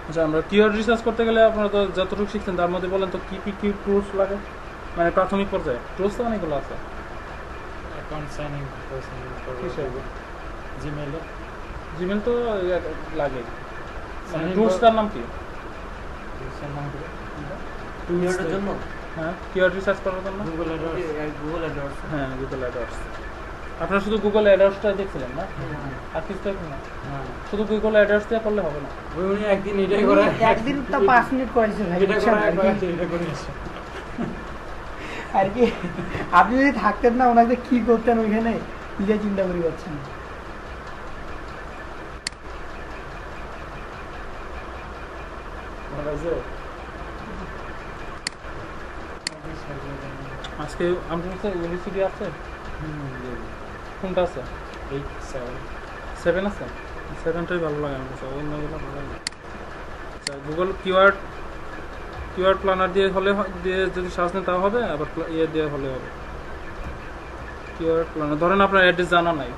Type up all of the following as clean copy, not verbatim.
আচ্ছা, আমরা keyword research করতে গেলে আপনারা তো যতটুকু শিখছেন তার মধ্যে বলেন তো কি কি কি টুলস লাগে, মানে প্রাথমিক পর্যায়ে টুলস তো অনেকগুলো আছে। অ্যাকাউন্ট সাইনিং কিসের? জিমেইলে জিমেল তো লাগে, মানে Sign in টুলসটার নাম কি? নাম করে কিওয়ার্ডের জন্য হ্যাঁ, কিওয়ার্ড রিসার্চ করার জন্য গুগল অ্যাডওয়ার্ডস। Google AdWords. হ্যাঁ, গুগল অ্যাডওয়ার্ডস। আপনারা শুধু গুগল অ্যাডওয়ার্ডসটা দেখছিলেন না, আর কিছু দেখেন না? শুধু গুগল অ্যাডওয়ার্ডস দিয়ে করলে হবে না। উনি একদিন এটাই করে, একদিন তো 5 মিনিট করেছে ভাই, এটা করে একবার এটা করে এসে। আর কি আপনি যদি থাকতেন না ওনাকে কি করতেন ওইখানে নিজে চিন্তা করি পাচ্ছেন। আজকে আপনার কাছে ইউনিভার্সিটি আছে? কোনটা আছে? 8 7 7 আছে? 7টাই ভালো লাগে আমার কাছে, অন্যগুলো ভালো লাগে না। আচ্ছা, গুগল কিওয়ার্ড প্ল্যানার দিয়ে হলে দিয়ে যদি সার্চ নেন তাও হবে, আবার ইয়ে দিয়ে হলে হবে। কিওয়ার্ড প্ল্যানার ধরেন আপনার অ্যাড্রেস জানা নাই,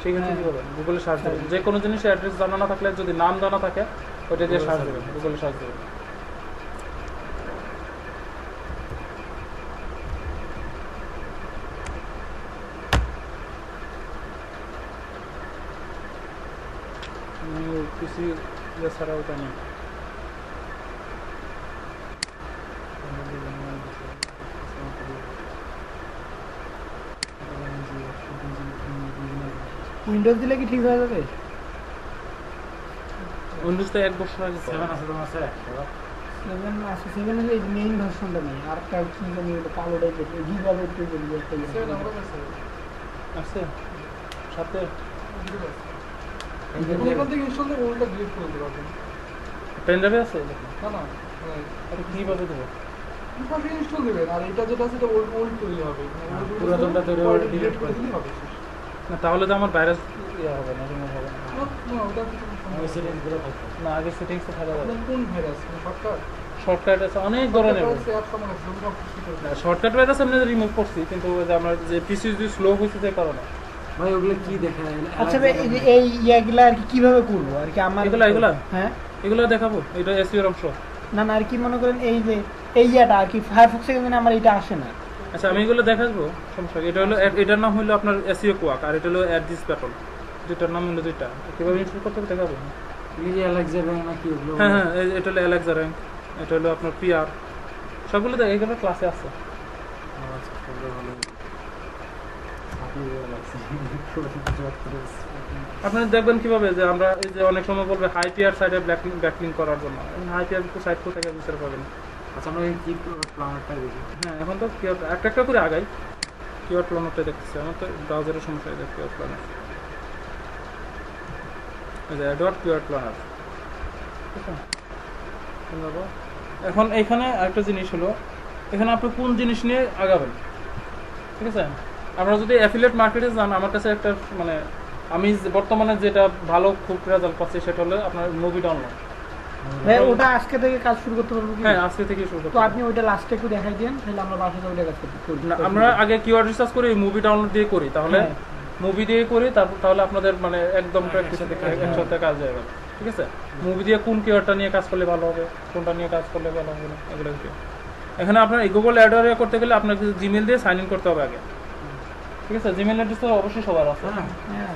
সেক্ষেত্রে কী করবেন? গুগলে সার্চ দেবেন, যে কোনো জিনিসের অ্যাড্রেস জানা না থাকলে যদি নাম জানা থাকে ওইটা দিয়ে সার্চ দেবেন, গুগলে সার্চ দেবেন। পিসি ছাড়া ওটা নেই। উইন্ডোজ দিলে কি ঠিক হয়ে যাবে? উইন্ডোজ তো 1 বছর আগে 7 আছে তোমার আছে? 7 আছে, 7 এর এই মেইন ভার্সনটা নেই, আর একটা কি জানি ওটা কালো টাইপের গিগাবাইট টাইপের একটা ইয়ে। আছে সাথে পেন ড্রাইভে আছে? এটা কীভাবে দেবো? পুরাতনটা তৈরি করে ডিলিট করে দিলে না, তাহলে তো আমার ভাইরাস ইয়ে হবে না, রিমুভ হবে না। ওই সেটিংসগুলো থাকবে। না, আগে সেটিংসে থাকা যাবে। শর্টকাট আছে অনেক ধরনের। শর্টকাট আছে আমরা রিমুভ করছি, কিন্তু ওই যে আমার যে পিসি যদি স্লো হয়েছে যে কারণে। ভাই ওগুলো কি দেখায়? আচ্ছা ভাই, এই যে এই ইয়াগুলা আর কি কিভাবে করবো আর কি আমার এগুলা হ্যাঁ এগুলো দেখাবো, এটা এসইওর অংশ। না না, আর কি মনে করেন এই যে এই ইয়াটা আর কি ফায়ারফক্সে কিন্তু আমার এটা আসে না। আচ্ছা, আমি এগুলো দেখাবো, সমস্যা কি? এটা হলো এটার নাম হলো আপনার এসইও কোয়াক, আর এটা হলো অ্যাড দিস প্যাটল। দুইটার নাম হলো দুইটা, কীভাবে ইনস্টল করতে হবে দেখাবো। এই যে অ্যালেক্সা ব্যাংক নাকি ওগুলো? হ্যাঁ হ্যাঁ, এটা হলো অ্যালেক্সা র্যাঙ্ক, এটা হলো আপনার পিআর, সবগুলো তো এগুলো ক্লাসে আছে। আচ্ছা, তাহলে ভালো। আপনারা দেখবেন কিভাবে যে আমরা এই যে অনেক সময় বলবে হাই পিআর সাইডে ব্যাকলিঙ্ক করার জন্য, হাই পিআর তো সাইড থেকে বুঝতে পারবেন। আচ্ছা, আমরা এই কি প্ল্যানারটা দেখি। হ্যাঁ, এখন তো কিওয়ার্ড একটা একটা করে আগাই। কিওয়ার্ড প্ল্যানারটা দেখতেছি, আমার তো ব্রাউজারের সমস্যা হয় কিওয়ার্ড প্ল্যানার। এই যে অ্যাডওয়ার্ড কিওয়ার্ড প্ল্যানার, ঠিক আছে? এখন এইখানে একটা জিনিস হলো, এখানে আপনি কোন জিনিস নিয়ে আগাবেন, ঠিক আছে? আমরা যদি অ্যাফিলিয়েট মার্কেটে যান, আমার কাছে একটা মানে আমি বর্তমানে যেটা ভালো খুব রেজাল্ট পাচ্ছি সেটা হলো আপনার মুভি ডাউনলোড। ভাই ওটা আজকে থেকে কাজ শুরু করতে পারবো কি? হ্যাঁ, আজকে থেকে শুরু তো করতে আপনি ওইটা লাস্টে একটু দেখাই দেন, তাহলে আমরা বাসাতে ওইটা কাজ করতে পারি। না, আমরা আগে কিওয়ার্ড রিসার্চ করি, মুভি ডাউনলোড দিয়ে করি, তাহলে হ্যাঁ। মুভি দিয়ে করি, তারপর তাহলে আপনাদের মানে একদম প্র্যাকটিসে দেখে একসাথে কাজ হয়ে গেল, ঠিক আছে? মুভি দিয়ে কোন কিওয়ার্ডটা নিয়ে কাজ করলে ভালো হবে, কোনটা নিয়ে কাজ করলে ভালো হবে না, এগুলো কি এখানে আপনার এই গুগল অ্যাডওয়ার্ড করতে গেলে আপনাকে জিমেল দিয়ে সাইন ইন করতে হবে আগে, ঠিক আছে? জিমেল অ্যাড্রেস তো অবশ্যই সবার আছে। হ্যাঁ, হ্যাঁ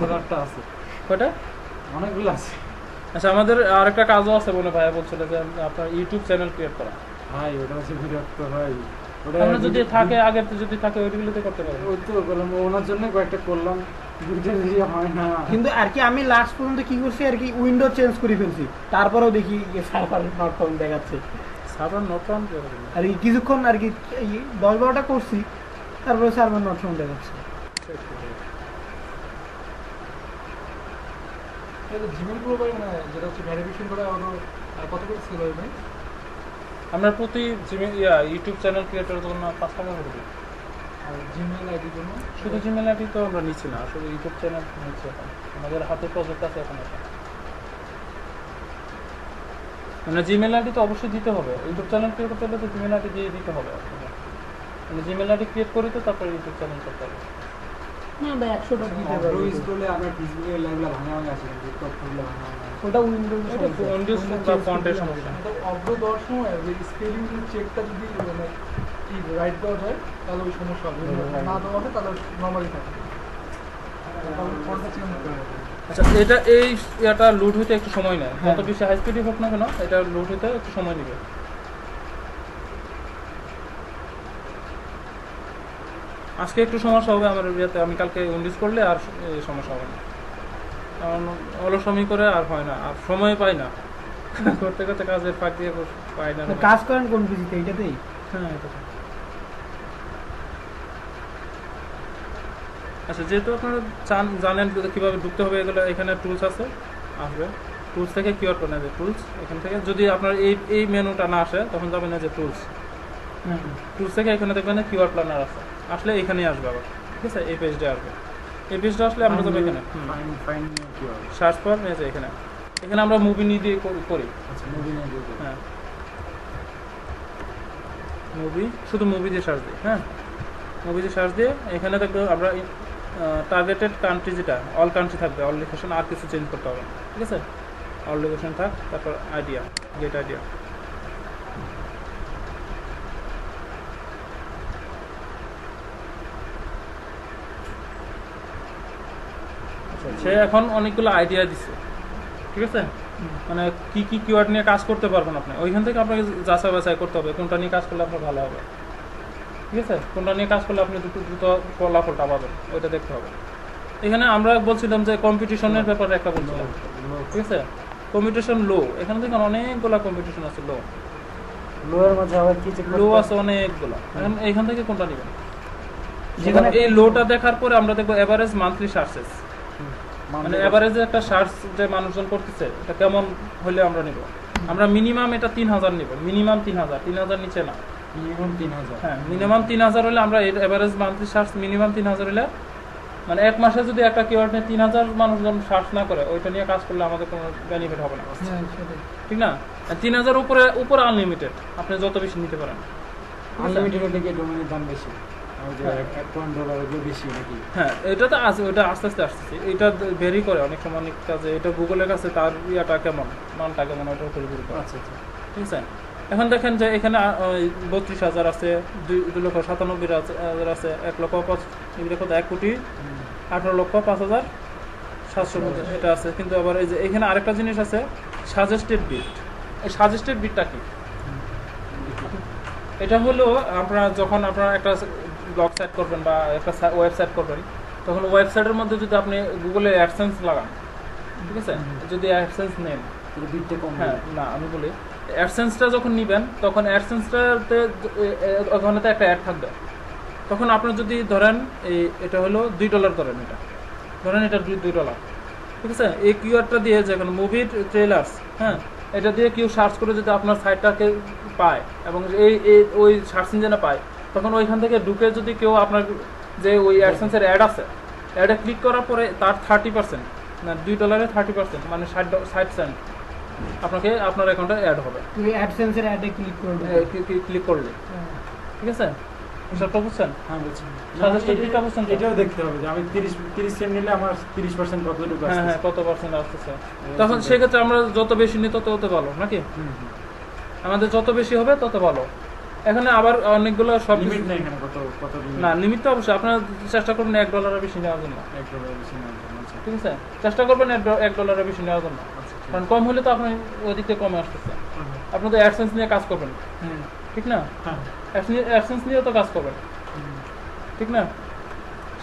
হাজারটা আছে, কয়টা? অনেকগুলো আছে। আচ্ছা, আমাদের আরেকটা কাজও আছে বলে ভাইয়া বলছিল যে আপনার ইউটিউব চ্যানেল ক্রিয়েট করা। ভাই ওটা হচ্ছে বিরক্ত ভাই। ওটা আমরা যদি থাকে আগে যদি থাকে ওইগুলোতে করতে পারবো। ওই তো বললাম, ওনার জন্য কয়েকটা করলাম, দুইটা যদি হয় না। কিন্তু আর কি আমি লাস্ট পর্যন্ত কি করছি আর কি উইন্ডো চেঞ্জ করে ফেলছি, তারপরেও দেখি সার্ভার নট ফাউন্ড দেখাচ্ছে। সার্ভার নট ফাউন্ড আর কি কিছুক্ষণ আর কি 10-12টা করছি, তারপরে সার্ভার নট ফাউন্ড দেখাচ্ছে। জিমেল পুরো মানে যেটা হচ্ছে ভেরিফিকেশন করে আরো কত করে সেল হয় ভাই? আমরা প্রতি ইউটিউব চ্যানেল ক্রিয়েটরের জন্য 5 টাকা করে দিই। আর জিমেল আইডির জন্য শুধু জিমেল আইডি তো আমরা নিচ্ছি না, আসলে ইউটিউব চ্যানেল নিচ্ছি এখন, আমাদের হাতে প্রজেক্ট আছে এখন। মানে জিমেল আইডি তো অবশ্যই দিতে হবে, ইউটিউব চ্যানেল ক্রিয়েট করতে হলে তো জিমেল আইডি দিয়ে দিতে হবে। মানে জিমেল আইডি ক্রিয়েট করি তো তারপরে ইউটিউব চ্যানেল করতে হবে। না ভাই 100টা দিতে অব্রো পারবো। স্কুলে আপনার ফেসবুকে লাইভগুলো ভাঙা ভাঙা আছে কিন্তু টিকটকগুলো ভাঙা ভাঙা আছে। ওটা উইন্ডোজ এটা উইন্ডোজ বা ফন্টের সমস্যা। তো অব্র দেওয়ার সময় যে স্পেলিং চেকটা যদি মানে কি রাইট দেওয়া যায় তাহলে ওই সমস্যা হবে, যদি না দেওয়া হয় তাহলে নর্মালি থাকে, তাহলে ফন্টটা চেঞ্জ করতে হবে। আচ্ছা, এটা লুট হইতে একটু সময় নেয়, যত বেশি হাই স্পিডই হোক না কেন এটা লুট হইতে একটু সময় নেবে। আজকে একটু সমস্যা হবে আমার ইয়েতে, আমি কালকে উইন্ডোজ করলে আর সমস্যা হবে না, কারণ অলসমি করে আর হয় না, আর সময় পাই না করতে করতে কাজের ফাঁক দিয়ে পাই না। কাজ করেন কোন পিসিতে? এইটাতেই? হ্যাঁ, এটা তো। আচ্ছা, যেহেতু আপনারা জানেন কীভাবে ঢুকতে হবে, এগুলো এখানে টুলস আছে, আসবে টুলস থেকে কিওয়ার্ড করে নেবে টুলস এখান থেকে। যদি আপনার এই মেনুটা না আসে তখন যাবেন না যে টুলস, টুলস থেকে এখানে দেখবেন কিওয়ার্ড প্ল্যানার আছে, আসলে এখানেই আসবে আবার, ঠিক আছে? এই পেজটা আসবে, এই পেজটা আসলে আমরা যাবো এখানে সার্চ ফর মেজ, এখানে আমরা মুভি নিয়ে দিয়ে করি। আচ্ছা, মুভি নিয়ে দিয়ে দিই। হ্যাঁ, মুভি, শুধু মুভি দিয়ে সার্চ দিই। হ্যাঁ, মুভি দিয়ে সার্চ দিয়ে এখানে দেখবো আমরা টার্গেটেড কান্ট্রি, যেটা অল কান্ট্রি থাকবে, অল লোকেশন, আর কিছু চেঞ্জ করতে হবে, ঠিক আছে? অল লোকেশন থাক, তারপর আইডিয়া, গেট আইডিয়া। আচ্ছা, সে এখন অনেকগুলো আইডিয়া দিছে, ঠিক আছে? মানে কি কি কিওয়ার্ড নিয়ে কাজ করতে পারবেন আপনি, ওইখান থেকে আপনাকে যাচাই বাছাই করতে হবে কোনটা নিয়ে কাজ করলে আপনার ভালো হবে, ঠিক আছে? কোনটা নিয়ে কাজ করলে আপনি দ্রুত ফলাফলটা পাবেন, ওইটা দেখতে হবে। এখানে আমরা বলছিলাম যে কম্পিটিশনের ব্যাপারে একটা বলছিলাম, ঠিক আছে? কম্পিটিশন লো, এখানে দেখুন অনেকগুলা কম্পিটিশন আছে, লো লোয়ের মধ্যে আবার কি চেক লো আছে অনেকগুলা। এখন এইখান থেকে কোনটা নেবেন? যেখানে এই লোটা দেখার পরে আমরা দেখবো এভারেজ মান্থলি সার্চেস, মানে এভারেজে একটা সার্চ যে মানুষজন করতেছে এটা কেমন হলে আমরা নিব। আমরা মিনিমাম এটা 3000 নিব, মিনিমাম 3000 নিচে না, মিনিমাম 3000। হ্যাঁ, মিনিমাম 3000 হলে আমরা এভারেজ মান্থলি সার্চ মিনিমাম 3000 হলে, মানে এক মাসে যদি একটা কিওয়ার্ড নিয়ে 3000 মানুষজন সার্চ না করে, ওইটা নিয়ে কাজ করলে আমাদের কোনো বেনিফিট হবে না, ঠিক না? 3000 উপরে আনলিমিটেড, আপনি যত বেশি নিতে পারেন। আনলিমিটেড থেকে ডোমেনের দাম বেশি, আর যে $1 এর বেশি নাকি? হ্যাঁ, এটা তো আছে, ওটা আস্তে আস্তে আসতেছে, এটা ভেরি করে অনেক সময় অনেক কাজে। এটা গুগলের কাছে তার ইয়াটা কেমন, মানটা কেমন, ওটার উপরে ভেরি করে। আচ্ছা আচ্ছা, ঠিক আছে? এখন দেখেন যে এখানে 32,000 আছে, 2,97,000 আছে, 1,18,05,700 মধ্যে এটা আছে। কিন্তু আবার এই যে এখানে আরেকটা জিনিস আছে, সাজেস্টেড বিট। এই সাজেস্টেড বিটটা কি? এটা হলো যখন আপনারা একটা ব্লগ সাইট করবেন বা একটা ওয়েবসাইট করবেন, তখন ওয়েবসাইটের মধ্যে যদি আপনি গুগলে অ্যাডসেন্স লাগান, ঠিক আছে? যদি অ্যাডসেন্স নেন, বিটটা কম। হ্যাঁ, না আমি বলি অ্যাডসেন্সটা যখন নেবেন তখন অ্যাডসেন্সটাতে ওখানে তো একটা অ্যাড থাকবে। তখন আপনি যদি ধরেন এটা হলো $2 ধরেন, এটা $2, ঠিক আছে? এই কিওয়ার্ডটা দিয়ে যখন মুভি ট্রেলার্স, হ্যাঁ, এটা দিয়ে কেউ সার্চ করে যদি আপনার সাইটটাকে পায় এবং ওই সার্চ ইঞ্জিনে পায়, তখন ওইখান থেকে ঢুকে যদি কেউ আপনার যে ওই অ্যাডসেন্সের অ্যাড আছে, অ্যাডে ক্লিক করার পরে তার 30%, না $2 $30, মানে 60 সেন্ট আপনাকে আপনার অ্যাকাউন্টে অ্যাড হবে অ্যাডসেন্সের অ্যাডে ক্লিক করবে, ক্লিক করলে, ঠিক আছে? সবটা বুঝছেন? হ্যাঁ, বুঝছি। এটাও দেখতে হবে যে আমি 30 সেন্ট নিলে আমার 30% কতটুকু আসছে। হ্যাঁ, কত পার্সেন্ট আসতেছে। তখন সেক্ষেত্রে আমরা যত বেশি নিই তত ভালো, নাকি? আমাদের যত বেশি হবে তত ভালো। এখানে আবার অনেকগুলো সব লিমিট নেই এখানে, কত না, লিমিট তো অবশ্যই আপনারা চেষ্টা করবেন $1 বেশি নেওয়ার জন্য, $1 বেশি নেওয়ার জন্য। আচ্ছা, ঠিক আছে? চেষ্টা করবেন $1 বেশি নেওয়ার জন্য, কারণ কম হলে তো আপনি ওদিক থেকে কমে আসতেছে। আপনি তো অ্যাডসেন্স নিয়ে কাজ করবেন, ঠিক না? অ্যাডসেন্স নিয়েও তো কাজ করবেন, ঠিক না?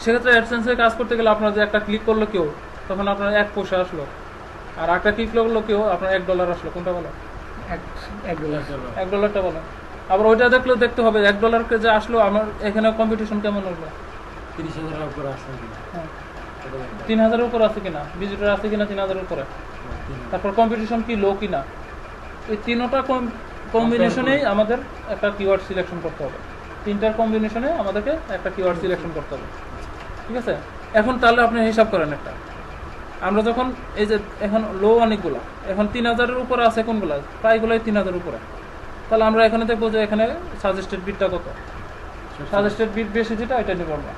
সেক্ষেত্রে অ্যাডসেন্সের কাজ করতে গেলে আপনার যে একটা ক্লিক করলো কেউ, তখন আপনার 1 পয়সা আসলো, আর একটা ক্লিক করলো কেউ আপনার $1 আসলো। কোনটা বলো? $1টা বলো। আবার ওইটা দেখতে হবে $1 যে আসলো, আমার এখানে কম্পিটিশন কেমন হলো, 30,000 উপরে আসছে কিনা, হ্যাঁ, 3,000 উপর আছে কিনা, ভিজিটর আছে কিনা 3,000 উপরে, তারপর কম্পিটিশন কি লো কিনা, এই তিনটা কম্বিনেশনেই আমাদের একটা কিওয়ার্ড সিলেকশন করতে হবে। 3টার কম্বিনেশনে আমাদেরকে একটা কিওয়ার্ড সিলেকশন করতে হবে, ঠিক আছে? এখন তাহলে আপনি হিসাব করেন একটা, আমরা যখন এই যে এখন লো অনেকগুলা, এখন 3,000-এর উপরে আছে কোনগুলা, প্রায়গুলোই 3,000 উপরে, তাহলে আমরা এখানে দেখবো যে এখানে সাজেস্টেড বিটটা কত, সাজেস্টেড বিট বেশি যেটা এটা নিব আমরা,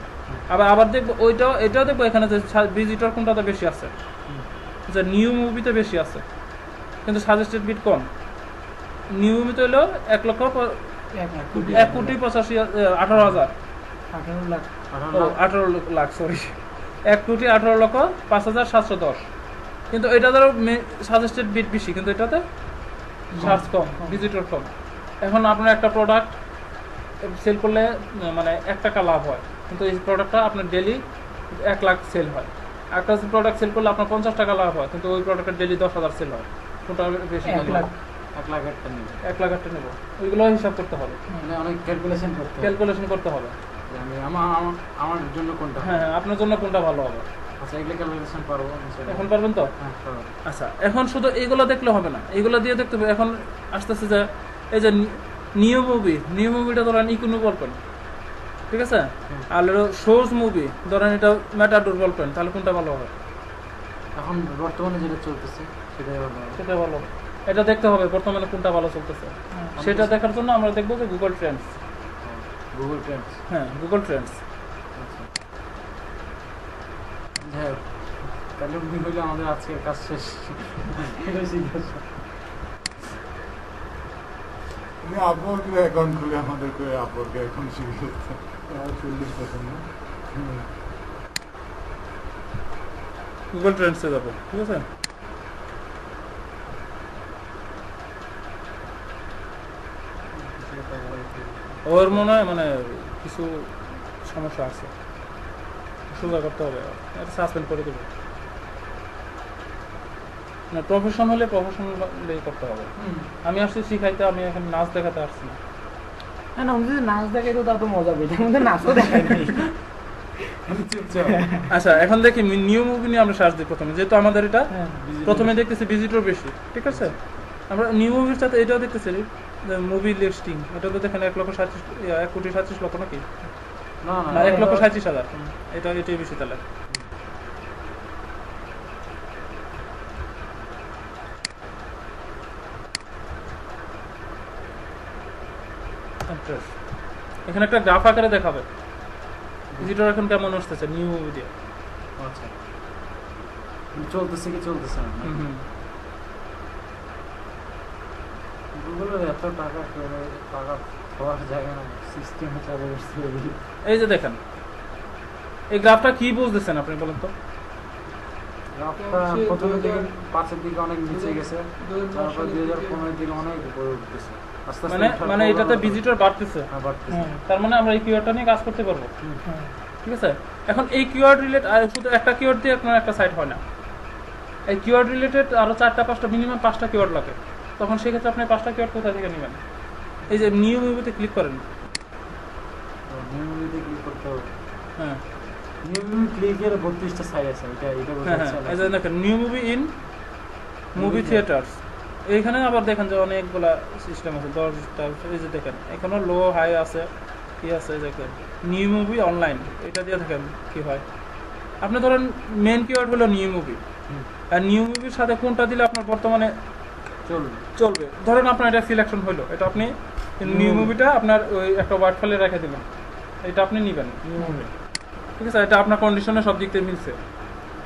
আবার আবার দেখবো ওইটাও এটাও দেখবো এখানে যে ভিজিটর কোনটাতে বেশি আছে, যে নিউ মুভিতে বেশি আছে কিন্তু সাজেস্টেড বিট কম। নিউ মুভিতে হলো 1,85,18,000 18 লাখ 18 লাখ সরি 1,18,05,710, কিন্তু এটা ধরো সাজেস্টেড বিট বেশি কিন্তু এটাতে সার্চ কম, ভিজিটর কম। এখন আপনার একটা প্রোডাক্ট সেল করলে মানে 1 টাকা লাভ হয়, কিন্তু এই প্রোডাক্টটা আপনার ডেলি 1 লাখ সেল হয়। একটা প্রোডাক্ট সেল করলে আপনার 50 টাকা লাভ হয়, কিন্তু ওই প্রোডাক্টের ডেলি 10,000 সেল হয়। কোনটা বেশি? 1 লাখ 1 লাখ একটা নেবে, 1 লাখ একটা নেব, ওইগুলো হিসাব করতে হবে, মানে অনেক ক্যালকুলেশন করতে হবে। ক্যালকুলেশন করতে হবে। যে আমি আমার জন্য কোনটা হ্যাঁ হ্যাঁ, আপনার জন্য কোনটা ভালো হবে। আচ্ছা, এগুলো ক্যালকুলেশন পারবো ইনশাআল্লাহ। এখন পারবেন তো? হ্যাঁ পারবো। আচ্ছা, এখন শুধু এইগুলো দেখলে হবে না, এইগুলো দিয়ে দেখতে হবে। এখন আসতেছে যে এই যে নিউ মুভিটা ধরেন ইকুনো বলবেন, ঠিক আছে, আর শোজ মুভি ধরেন এটা ম্যাটাডোর বলবেন, তাহলে কোনটা ভালো হবে? এখন বর্তমানে যেটা চলতেছে সেটাই ভালো হবে। সেটা ভালো হবে, এটা দেখতে হবে বর্তমানে কোনটা ভালো চলতেছে। সেটা দেখার জন্য আমরা দেখবো যে গুগল ট্রেন্ডস। Google Trends. হ্যাঁ, গুগল ট্রেন্ডস। আচ্ছা, যাই হোক, তাহলে উনি হইলে আমাদের আজকের কাজ শেষ। এটাই জিজ্ঞাসা। উনি আপওয়ার্কে অ্যাকাউন্ট খুলে আমাদেরকে আপওয়ার্কে অ্যাকাউন্ট শুরু করতে 40% না? গুগল ট্রেন্ডসে যাবো, ঠিক আছে। ওর মনে হয় মানে কিছু সমস্যা আছে, সোজা করতে হবে, এটা সাসপেন্ড করে দেবো। না, প্রফেশন হলে প্রফেশনালি করতে হবে। আমি আসছি শিখাইতে, আমি এখন নাচ দেখাতে আসছি না। না উনি যদি নাচ দেখাই তো তার তো মজা পেতাম, কিন্তু নাচও দেখাই নাই। আচ্ছা, এখন দেখি নিউ মুভি নিয়ে আমরা সার্চ দিই প্রথমে, যেহেতু আমাদের এটা হ্যাঁ প্রথমে দেখতেছি ভিজিটর বেশি, ঠিক আছে। আমরা নিউ মুভির সাথে এটাও দেখতেছি মুভি লিস্টিং, এটা তো দেখেন 1,37,00,000 নাকি, না না 1,37,000, এটাই বেশি তাহলে। এখানে একটা গ্রাফ আকারে দেখাবে ভিজিটর এখন কেমন আসতেছে নিউ মুভি দিয়ে। আচ্ছা, চলতেছে কি চলতেছে না? গুগলের এত টাকা খাওয়ার জায়গা না, সিস্টেমে চালু করছে। এই যে দেখেন, এই গ্রাফটা কি বুঝতেছেন আপনি বলেন তো? গ্রাফটা প্রথমের দিকে 5-এর দিকে অনেক নিচে গেছে, তারপর 2015 দিকে অনেক উপরে উঠতেছে। আস্তে আস্তে মানে এটাতে ভিজিটর বাড়তেছে, বাড়তেছে। তার মানে আমরা এই কিওয়ার্ডটা নিয়ে কাজ করতে পারবো, ঠিক আছে। এখন এই কিওয়ার্ড শুধু একটা কিওয়ার্ড দিয়ে আপনার একটা সাইট হয় না, এই কিওয়ার্ড রিলেটেড আরো 4টা-5টা মিনিমাম 5টা কিওয়ার্ড লাগে। তখন সেক্ষেত্রে আপনি 5টা কিওয়ার্ড কোথা থেকে নেবেন? এই যে নিউ মুভিতে ক্লিক করেন, নিউ মুভিতে ক্লিক করতে হবে। হ্যাঁ নিউ মুভি ক্লিকের 32টা সাইট আছে, এটা হ্যাঁ হ্যাঁ, এই যে দেখেন new movie in movie theatres, এইখানে আবার দেখেন যে অনেকগুলা সিস্টেম আছে, 10টা। এই যে দেখেন এখানে লো হাই আছে, কি আছে দেখেন নিউ মুভি অনলাইন, এটা দিয়ে দেখেন কি হয়। আপনি ধরেন মেন কিওয়ার্ড হলো নিউ মুভি, আর নিউ মুভির সাথে কোনটা দিলে আপনার বর্তমানে চলবে, ধরেন আপনার এটা সিলেকশন হলো, এটা আপনি নিউ মুভিটা আপনার ওই একটা ওয়ার্ড ফাইলে রেখে দিবেন, এটা আপনি নেবেন নিউ মুভি, ঠিক আছে। এটা আপনার কন্ডিশনে সব দিক থেকে মিলছে,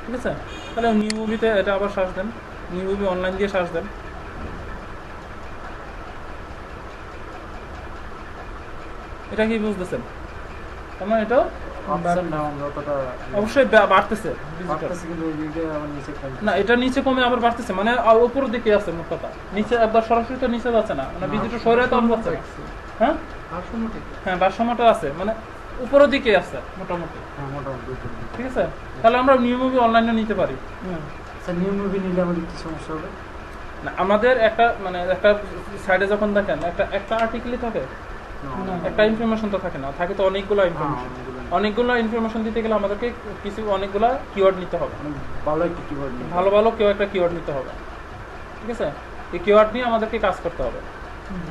ঠিক আছে। তাহলে নিউ মুভিতে এটা আবার সার্চ দেন, নিউ মুভি অনলাইন দিয়ে সার্চ দেন। এটা কি বুঝতেছেন? আমার এটা অবশ্যই বাড়তেছে, না এটা নিচে কমে আবার বাড়তেছে, মানে উপরের দিকে আছে মোট কথা, নিচে একবার সরাসরি তো নিচে যাচ্ছে না, মানে ভিজিটর সরে তো যাচ্ছে। হ্যাঁ হ্যাঁ, ভারসাম্যটা আছে, মানে উপরের দিকে আছে মোটামুটি, ঠিক আছে। তাহলে আমরা নিউ মুভি অনলাইনে নিতে পারি। নিউ মুভি নিলে আমাদের কি সমস্যা হবে? না, আমাদের একটা মানে একটা সাইডে যখন দেখেন একটা আর্টিকেলই থাকে, একটা ইনফরমেশন তো থাকে না, থাকে তো অনেকগুলো ইনফরমেশন। অনেকগুলো ইনফরমেশন দিতে গেলে আমাদেরকে অনেকগুলো কিওয়ার্ড নিতে হবে, ভালো ভালো কেউ একটা কিওয়ার্ড নিতে হবে, ঠিক আছে। এই কিওয়ার্ড নিয়ে আমাদেরকে কাজ করতে হবে।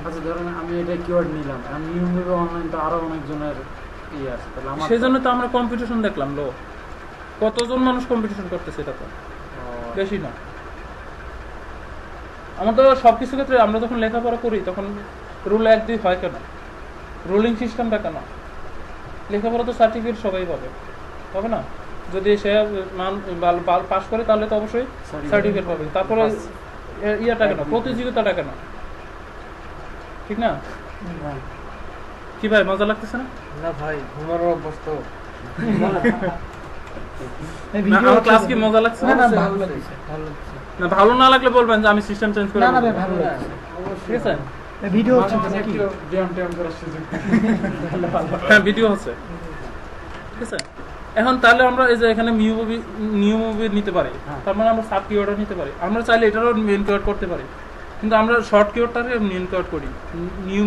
আচ্ছা, ধরেন আমি এটা কিওয়ার্ড নিলাম, আর নিউ মুভি অনলাইন তো আরো অনেকজনের ইয়ে আছে, তাহলে আমার সেই জন্য তো আমরা কম্পিটিশন দেখলাম, লো কতজন মানুষ কম্পিটিশন করতেছে, এটা তো বেশি না। আমাদের সবকিছু ক্ষেত্রে আমরা যখন লেখাপড়া করি তখন রুল 1-2 হয় কেন? রুলিং সিস্টেমটা কেন? লেখাপড়া তো সার্টিফিকেট সবাই পাবে, হবে না? যদি সে মান পাস করে তাহলে তো অবশ্যই সার্টিফিকেট পাবে। তারপরে ইয়াটা কেন, প্রতিযোগিতাটা কেন, ঠিক না? কি ভাই মজা লাগতেছে না? না ভাই ঘুমার অবস্থা আমার ক্লাস কি মজা লাগছে? না ভালো লাগছে, ভালো লাগছে। না ভালো না লাগলে বলবেন যে আমি সিস্টেম চেঞ্জ করে না দেব। ভাই ভালো লাগছে। ঠিক আছে, ভিডিও হচ্ছে তো নাকি? ব্যায়াম করার সুযোগ হ্যাঁ ভিডিও হচ্ছে। ঠিক আছে, এখন তাহলে আমরা এই যে এখানে নিউ মুভি নিতে পারি, তার মানে আমরা সাব কিওয়ার্ডও নিতে পারি। আমরা চাইলে এটারও মেইন কিওয়ার্ড করতে পারি, কিন্তু আমরা শর্ট কিওয়ার্ডটাকে মেইন কিওয়ার্ড করি। নিউ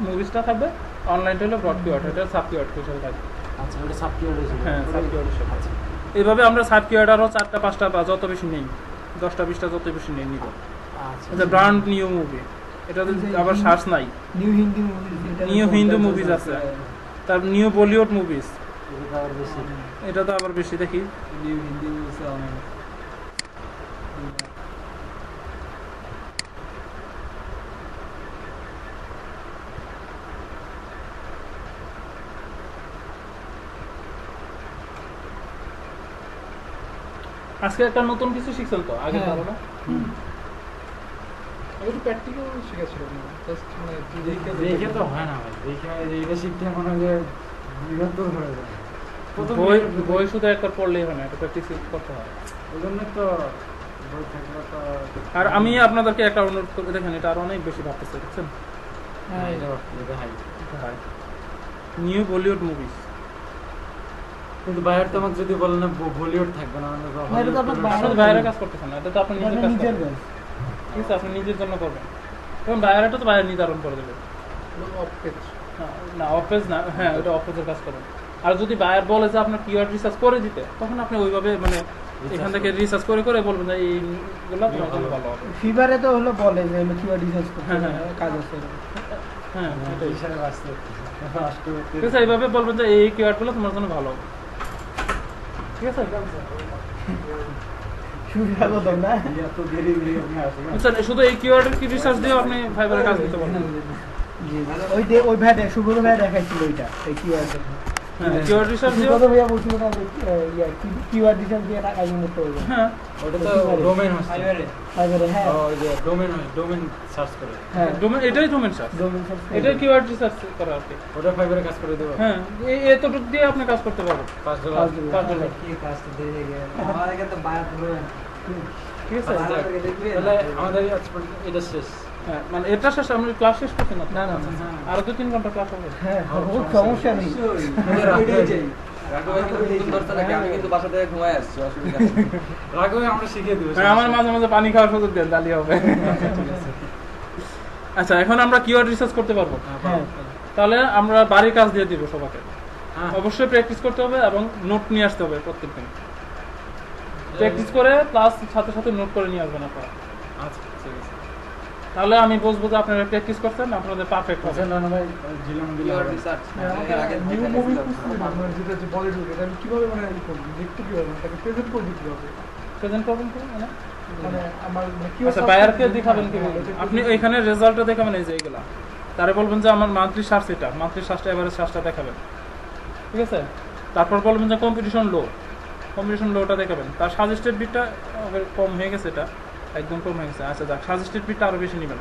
মুভিসটা থাকবে, অনলাইনটা হলো ব্রড কিওয়ার্ড, এটা সাব কিওয়ার্ড হিসেবে থাকবে। আচ্ছা ওটা সাব কিওয়ার্ড হিসেবে হ্যাঁ সাব কিওয়ার্ড হিসেবে। এইভাবে আমরা সাব কিওয়ার্ড আরও 4টা 5টা বা যত বেশি নেই, 10টা 20টা যত বেশি নেই নিব। আচ্ছা ব্র্যান্ড নিউ মুভি, এটা তো আবার সার্চ নাই। New Hindi movies, new Hindu movies আছে, তার নিউ বলিউড মুভিজ, এটা আবার বেশি। এটা তো আবার বেশি দেখি। নিউ হিন্দি মুভিজ অনেক আজকে একটা নতুন কিছু শিখছেন তো, আগে হ্যাঁ। পারো না? আমি তো প্র্যাকটিক্যাল শিখেছিলাম না, জাস্ট মানে দেখে তো হয় না ভাই, দেখে এটা শিখতে মনে হয় যে নিরন্তর হয়ে যায়। বই শুধু একবার পড়লেই হয় না, এটা প্র্যাকটিস করতে হয়। ওই জন্য তো বই থাকলে তো আর আমি আপনাদেরকে একটা অনুরোধ করে দেখেন, এটা আরো অনেক বেশি ভাবতেছে, দেখছেন? হ্যাঁ এটা হাই। নিউ বলিউড মুভিজ, কিন্তু বাইরে তো আমাকে যদি বলেন না বলিউড থাকবে না, মানে তো বাইরে তো আপনার আপনার বাইরের কাজ করতেছেন না, এটা তো আপনি নিজের কাজ নিজের করবেন। কাজ। ঠিক আছে, আপনি নিজের জন্য করবেন। এবং বাইরেটা তো বাইরে নির্ধারণ করে দেবে। Of page. না অফেজ না, হ্যাঁ ওটা অফেজের কাজ করবেন। আর যদি বায়ার বলে যে আপনার কিওয়ার্ড রিসার্চ করে দিতে, তখন আপনি ওইভাবে মানে এখান থেকে রিসার্চ করে করে বলবেন যে এইগুলো তোমার জন্য ভালো হবে। ফিভারে তো হলো বলে যে হলো কিওয়ার্ড রিসার্চ করতে হ্যাঁ, হবে, হ্যাঁ। কাজ আছে। হ্যাঁ এটাই। হিসাবে আসতে ঠিক আছে, এইভাবে বলবেন যে এই কিওয়ার্ডগুলো তোমার জন্য ভালো হবে। ঠিক আছে, সুবিধা কত না? এত দেরি আপনি আসেন আচ্ছা শুধু এই কিওয়ার্ডের কি রিসার্চ দিয়েও আপনি ফাইবারে কাজ দিতে পারবেন। ওই ভাই সুব্রত ভাই দেখাইছিল ওইটা, এই কিওয়ার্ড। হ্যাঁ কিওয়ার্ড রিসার্চ দিয়েও, সুব্রত ভাইয়া বলছিল না কিওয়ার্ড রিসার্চ দিয়ে টাকা ইনকাম করতে হবে। হ্যাঁ ওটা তো ডোমেইন হচ্ছে ফাইবারে হ্যাঁ ওই যে ডোমেইন সার্চ করে হ্যাঁ ডোমেন, এটাই ডোমেন সার্চ, ডোমেইন সার্চ এটাই কিওয়ার্ড রিসার্চ করা আর কি। ওটা ফাইবারে কাজ করে দেবো হ্যাঁ এতটুকু দিয়ে আপনি কাজ করতে পারবেন। $5 $5 কি কাজটা দিয়ে গেল আমার এখানে তো বাইরে ধরে ঠিক আছে। তাহলে আমাদের এটা শেষ। হ্যাঁ মানে এটা শেষ, আমরা ক্লাস শেষ করছি না তো? না না আরো 2-3 ঘন্টা ক্লাস হবে। হ্যাঁ সমস্যা নেই। আমি কিন্তু বাসা থেকে ঘুমায় আসছি, অসুবিধা নেই। রাগবে আমরা শিখিয়ে দেবো। হ্যাঁ, আমার মাঝে মাঝে পানি খাওয়ার সুযোগ দেন, তাহলেই হবে। আচ্ছা এখন আমরা কিওয়ার্ড রিসার্চ করতে পারবো। হ্যাঁ তাহলে আমরা বাড়ির কাজ দিয়ে দিব সবাইকে। হ্যাঁ। অবশ্যই প্র্যাকটিস করতে হবে এবং নোট নিয়ে আসতে হবে প্রত্যেকদিন। প্র্যাকটিস করে প্লাস সাথে সাথে নোট করে নিয়ে আসবেন আপনারা। আচ্ছা ঠিক আছে। তাহলে আমি বুঝবো যে আপনারা প্র্যাকটিস করছেন, আপনাদের পারফেক্ট হবে। আচ্ছা না ভাই জিলাম দিলাম Your research। নিউ মুভি মানে যেটা যে বলিউড, এটা আমি কিভাবে মানে ই করব, দেখতে কিভাবে, মানে তাকে প্রেজেন্ট করব কিভাবে, প্রেজেন্ট করবেন কি মানে? মানে আমার মানে কি আচ্ছা বায়ারকে দেখাবেন কিভাবে? আপনি এখানে রেজাল্টটা দেখাবেন, এই যে এইগুলা। তারে বলবেন যে আমার মান্থলি সার্চ এটা, মান্থলি সার্চটা এভারেজ সার্চটা দেখাবেন। ঠিক আছে, তারপর বলবেন যে কম্পিটিশন লোটা দেখাবেন। তার সাজেস্টেড বিটটা কম হয়ে গেছে, এটা একদম কম হয়ে গেছে। আচ্ছা যাক, সাজেস্টেড বিটটা আরো বেশি নেবেন।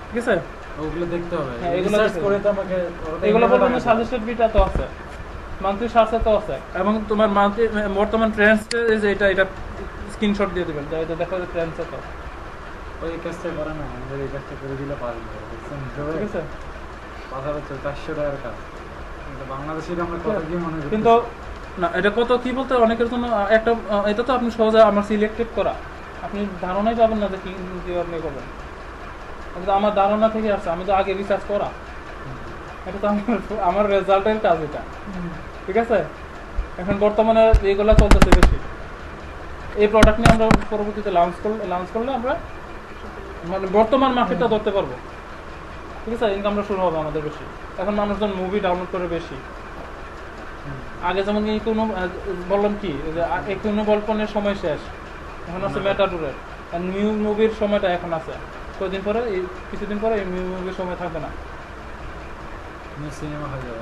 ঠিক আছে, ওগুলো দেখতে হবে। হ্যাঁ, এগুলো রিসার্চ দেখতে করে হবে। তো আমাকে এগুলো বলবেন যে সাজেস্টেড বিটটা তো আছে, মান্থলি সার্চে তো আছে, এবং তোমার মান্থলি বর্তমান ট্রেন্ডস যে এটা স্ক্রিনশট দিয়ে দিবেন, যে এটা দেখো যে ট্রেন্ডসে তো। ওই কাজটা করে না, আমাদের এই কাজটা করে দিলে পারবে। ঠিক আছে, 5,400 টাকার কাজ। কিন্তু বাংলাদেশের আমরা কত কি মনে করি। কিন্তু না এটা কত কি বলতে অনেকের জন্য একটা এটা তো আপনি সহজে আমার সিলেক্টেড করা, আপনি ধারণাই পাবেন না যে কি আপনি করবেন। এটা তো আমার ধারণা থেকে আসছে, আমি তো আগে রিসার্চ করা, এটা তো আমার রেজাল্টের কাজ এটা। ঠিক আছে, এখন বর্তমানে এইগুলা চলতেছে বেশি। এই প্রোডাক্ট নিয়ে আমরা পরবর্তীতে লঞ্চ করলে আমরা মানে বর্তমান মার্কেটটা ধরতে পারবো। ঠিক আছে, ইনকামটা শুরু হবে আমাদের বেশি। এখন মানুষজন মুভি ডাউনলোড করে বেশি। আগে যেমন এই কোনো বললাম কি যে এই কোনো গল্পনের সময় শেষ, এখন আছে মেটাডোরের। আর নিউ মুভির সময়টা এখন আছে, কয়েকদিন পরে কিছুদিন পরে এই নিউ মুভির সময় থাকবে না, সিনেমা হয়ে যাবে।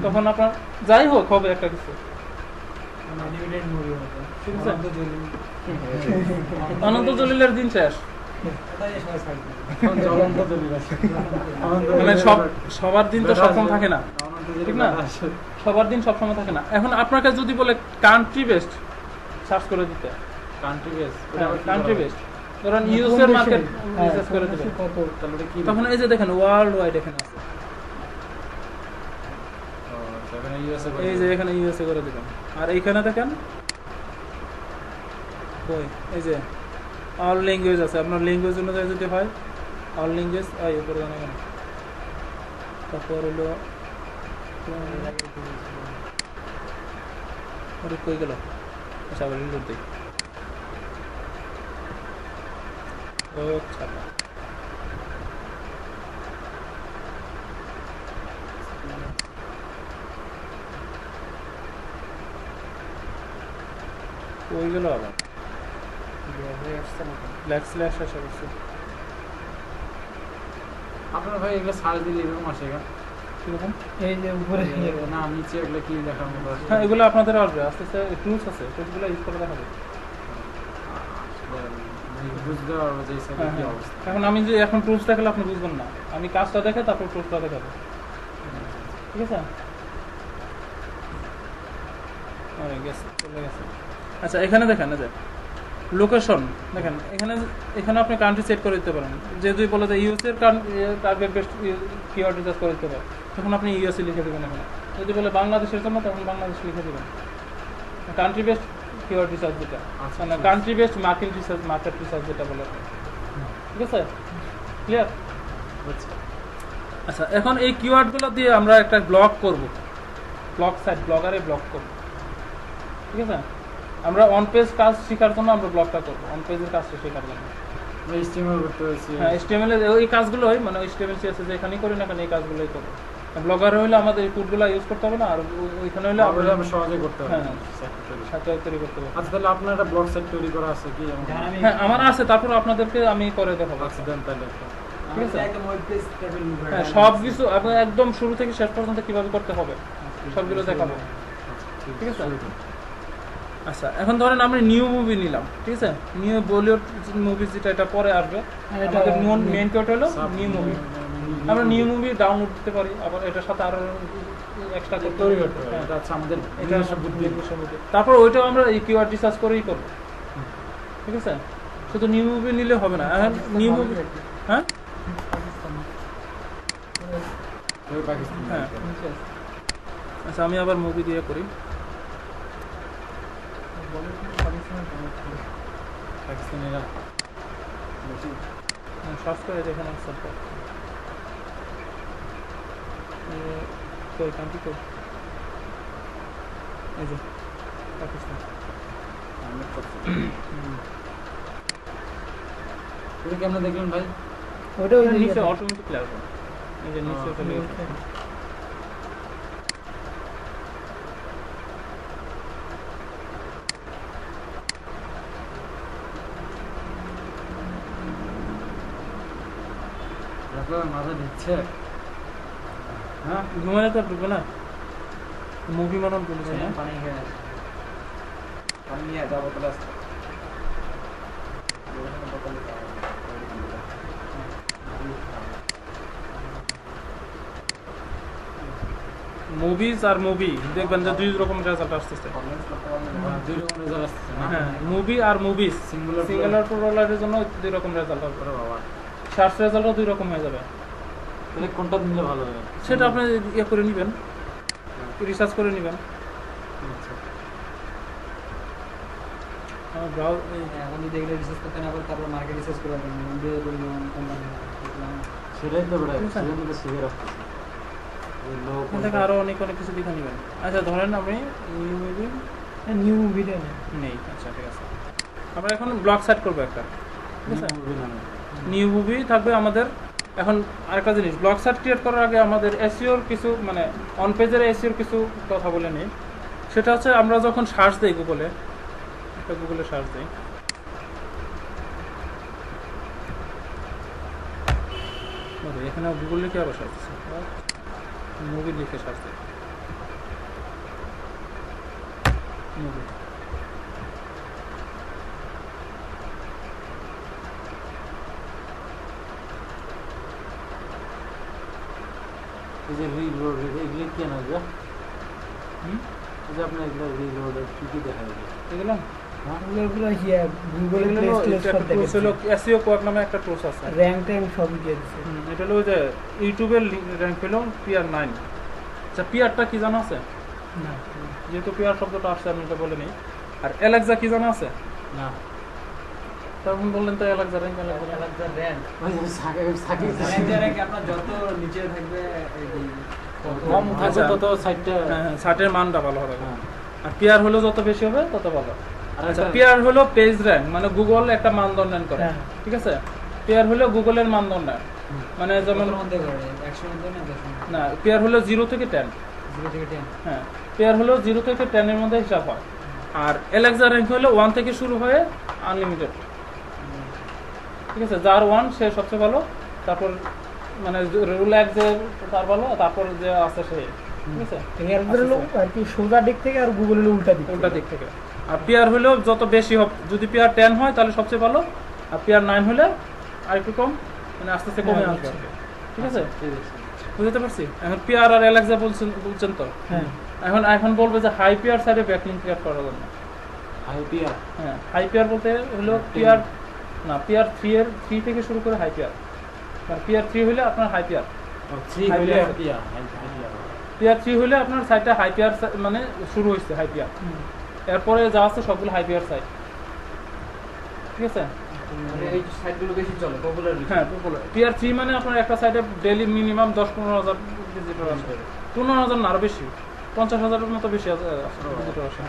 তখন আপনার যাই হোক হবে একটা কিছু। মানে লিমিটেড মুভি হবে ঠিক আছে? অনন্ত জলিল অনন্ত জলিলের দিন শেষ। এটাই সবাই ছাড়বে এখন জ্বলন্ত দলিল আছে। মানে সবার দিন তো সবসময় থাকে না, ঠিক না? আসে। সবার দিন সবসময় থাকে না। এখন আপনাকে যদি বলে কান্ট্রি বেস্ট সার্চ করে দিতে, কান্ট্রি বেস কান্ট্রি বেস্ট, ধরেন ইউএস এর মার্কেট রিসার্চ করে দিবেন, কত তাহলে ওটা কি তখন এই যে দেখেন ওয়ার্ল্ড ওয়াইড এখানে আছে, ও, আচ্ছা, এখানে ইউএসএ এই যে এখানে ইউএসএ করে দিবেন। আর এইখানে দেখেন কই এই যে অল ল্যাঙ্গুয়েজ আছে, আপনার ল্যাঙ্গুয়েজ অনুযায়ী যদি হয় অল ল্যাঙ্গুয়েজ এই উপরে জানা কেন। তারপর হলো ওরে কই গেল, আচ্ছা আবার রিলোড দিই। ও ছাপা কই গেল আবার ব্ল্যাক স্ল্যাশ আসা করছে। আপনার ভাই এগুলো সার্চ দিলে এরকম আসে কেন? কিরকম? এই যে উপরে না নিচে এগুলো কি দেখার মতো আসে? হ্যাঁ এগুলো আপনাদের আসবে আস্তে আস্তে, টুলস আছে, টুলসগুলো ইউজ করে দেখাবে। মানে বুঝতে পারবো যে এই সাইডে হ্যাঁ, কি হ্যাঁ। অবস্থা। এখন আমি যে এখন টুলস দেখালে আপনি বুঝবেন না, আমি কাজটা দেখে তারপর টুলসটা দেখাবো, ঠিক আছে? আরে গেছে, চলে গেছে। আচ্ছা এখানে দেখেন এই যে লোকেশন দেখেন, এখানে আপনি কান্ট্রি সেট করে দিতে পারেন। যদি বলে যে ইউএস এর টার্গেট বেস্ট কিওয়ার্ড রিসার্চ করে দিতে পারেন, তখন আপনি ইউএসএ লিখে দেবেন এখানে। যদি বলে বাংলাদেশের জন্য, তখন বাংলাদেশ লিখে দেবেন। কান্ট্রি বেস্ট কিওয়ার্ড রিসার্চ যেটা, আচ্ছা, মানে কান্ট্রি বেস্ট মার্কেট রিসার্চ যেটা বলে, ঠিক আছে? ক্লিয়ার? বুঝছি। আচ্ছা এখন এই কিওয়ার্ডগুলো দিয়ে আমরা একটা ব্লগ করব, ব্লগ সাইট, ব্লগারে ব্লগ করব, ঠিক আছে? আমরা অন পেজ কাজ শেখার জন্য আমরা ব্লগটা করব, অন পেজের কাজটা শেখার জন্য। আমরা HTML করতে হয়েছে। হ্যাঁ HTML এর ওই কাজগুলোই, মানে HTML CSS যেখানেই করি না কেন এই কাজগুলোই করব। ব্লগার হইলে আমাদের এই কোডগুলো ইউজ করতে হবে না, আর ওইখানে হইলে আমরা সহজে করতে পারবো। হ্যাঁ। site তৈরি। সাথে তৈরি করতে হবে। আচ্ছা তাহলে আপনার একটা ব্লগ সাইট তৈরি করা আছে কি? হ্যাঁ আমার আছে, তারপর আপনাদেরকে আমি করে দেখাবো। আচ্ছা দেন তাহলে একটা। ঠিক আছে? একদম ওয়েব পেজ টাইপের হ্যাঁ সব কিছু আপনি একদম শুরু থেকে শেষ পর্যন্ত কিভাবে করতে হবে সবগুলো দেখাবো, আচ্ছা, ঠিক আছে? শুরু করুন। আচ্ছা এখন ধরেন আমরা নিউ মুভি নিলাম, ঠিক আছে? নিউ বলিউড মুভি যেটা এটা পরে আসবে, আমাদের মেইন কোড হলো নিউ মুভি। আমরা নিউ মুভি ডাউনলোড দিতে পারি, আবার এটার সাথে আরো এক্সট্রা তৈরি করতে হবে। হ্যাঁ, এটা হচ্ছে আমাদের এটা নিজস্ব বুদ্ধি। তারপর ওইটাও আমরা এই কিওয়ার্ড রিসার্চ করেই করব, ঠিক আছে? শুধু নিউ মুভি নিলে হবে না, এখন নিউ মুভি হ্যাঁ ওই পাকিস্তান। হ্যাঁ। আচ্ছা আমি আবার মুভি দিয়ে করি। পাকিস্তানিরা বেশি সার্চ করে দেখেন সার্চ কই কান্ট্রি কই, এই যে পাকিস্তান। আমরা করছি। এটা কেমন দেখলেন ভাই? ওটা ওই নিচে দিকে অটোমেটিক লাগবে, এই যে নিচে চলে গেছে। আপনার মাথা দিচ্ছে। হ্যাঁ ঘুমালে তো ঢুকবে না, মুভি বানান বলেছে না? পানি খেয়ে আসে। পানি নিয়ে যাবো বোতলে আসতে। বোতলে মুভিজ আর মুভি দেখবেন যে দুই রকম রেজাল্ট আসতেছে। দুই রকম রেজাল্ট আসছে না? হ্যাঁ মুভি আর মুভিজ Singular সিঙ্গুলার প্লুরালের জন্য দুই রকম রেজাল্ট হবে, ওরে বাবা। সার্চ রেজাল্টও দুই রকম হয়ে যাবে। তাহলে কোনটা দিলে ভালো হবে? সেটা আপনি ইয়ে করে নেবেন, রিসার্চ করে নেবেন। আচ্ছা। এখন যদি এগুলো রিসার্চ করতে না পারি তারপর মার্কেট রিসার্চ করে রাখবেন দিয়ে করলাম কোম্পানি দেখলাম সেটাই তো বেড়াই, বুঝছেন? সেজন্য তো শিখে রাখতেছি। ওই লোক এখান থেকে আরো অনেক অনেক কিছু দেখে নেবেন। আচ্ছা ধরেন আমি নিউ মুভি নিউ মুভিটা নেই নেই, আচ্ছা ঠিক আছে। আমরা এখন ব্লগ সেট করবো একটা, ঠিক আছে? movie নামে। নিউ মুভি থাকবে আমাদের। এখন আরেকটা জিনিস, ব্লগ সাইট ক্রিয়েট করার আগে আমাদের এসইওর কিছু, মানে অন পেজের এসইওর কিছু কথা বলে নিই। সেটা হচ্ছে আমরা যখন সার্চ দিই গুগলে, একটা গুগলে সার্চ দিই, এখানে গুগল লিখে আবার সার্চ দিচ্ছি, মুভি লিখে সার্চ দিই। মুভি। এই যে রিলোড এগুলো কি আনবে? এই যে আপনার এগুলো রিলোডের কি কি দেখা যাবে? এগুলো পুরো গুগলে প্লে স্টোর সব টুলস হলো এসইও কোয়াক নামে একটা টুলস আছে। র্যাঙ্ক ট্যাঙ্ক সবই দিয়ে দিচ্ছে। এটা হলো যে ইউটিউবের র্যাঙ্ক হলো PR9। আচ্ছা PR-টা কি জানা আছে? না যেহেতু PR শব্দটা আসছে আমি এটা বলে নিই। আর অ্যালেক্সা কি জানা আছে? না তখন বললেন তো অ্যালেক্সা র্যাঙ্ক আলাদা র্যাঙ্ক ওই যে সাকিব র্যাঙ্ক আপনার যত নিচে থাকবে এই কম থাকবে আচ্ছা। তত সাইডটা হ্যাঁ, ষাটের মানটা ভালো হবে। হ্যাঁ। আর PR হলো যত বেশি হবে তত ভালো। আর আচ্ছা একটা PR হলো পেজ র্যাঙ্ক, মানে গুগল একটা মানদণ্ড করে। হ্যাঁ। ঠিক আছে, PR হলো গুগলের মানদণ্ড, মানে যেমন কতর মধ্যে করে 100 এর মধ্যে না 10 এর মধ্যে না PR হলো 0 থেকে 10। 0 থেকে 10 হ্যাঁ, PR হলো 0 থেকে 10 এর মধ্যে হিসাব হয়। আর অ্যালেক্সা র্যাঙ্ক হলো 1 থেকে শুরু হয়ে আনলিমিটেড। ঠিক আছে, যার 1 সে সবচেয়ে ভালো, তারপর মানে রুল 1 যে তার ভালো, তারপর যে আছে সে। ঠিক আছে, এর হলো আর কি সোজা দিক থেকে আর গুগলের উল্টা দিক উল্টা দিক থেকে। আর PR হলো যত বেশি হবে, যদি PR 10 হয় তাহলে সবচেয়ে ভালো, আর PR 9 হলে আরেকটু কম, মানে আস্তে আস্তে কমে হ্যাঁ, আসবে। ঠিক আছে, ঠিক আছে বুঝতে পারছি? এখন PR আর অ্যালেক্সা বলছেন তো। হ্যাঁ এখন বলবে যে হাই PR সাইডে ব্যাকলিংক ক্রিয়েট করার জন্য। আইপিআর হ্যাঁ, হাই PR বলতে হলো PR না, PR 3 থেকে শুরু করে হাই PR। মানে PR 3 হলে আপনার হাই PR, 3 High হইলে PR আইপিআর PR 3 হলে আপনার সাইটটা হাই PR মানে শুরু হয়েছে হাই PR। এরপরে যা আছে সবগুলো হাই PR সাইট। ঠিক আছে, মানে এই সাইটগুলো বেশি চলে পপুলার হ্যাঁ পপুলার। PR 3 মানে আপনার একটা সাইটে ডেইলি মিনিমাম 10-15 হাজার ভিজিটর আসবে। 15 হাজার না, আরো বেশি, 50 হাজারের মতো বেশি ভিজিটর আসে।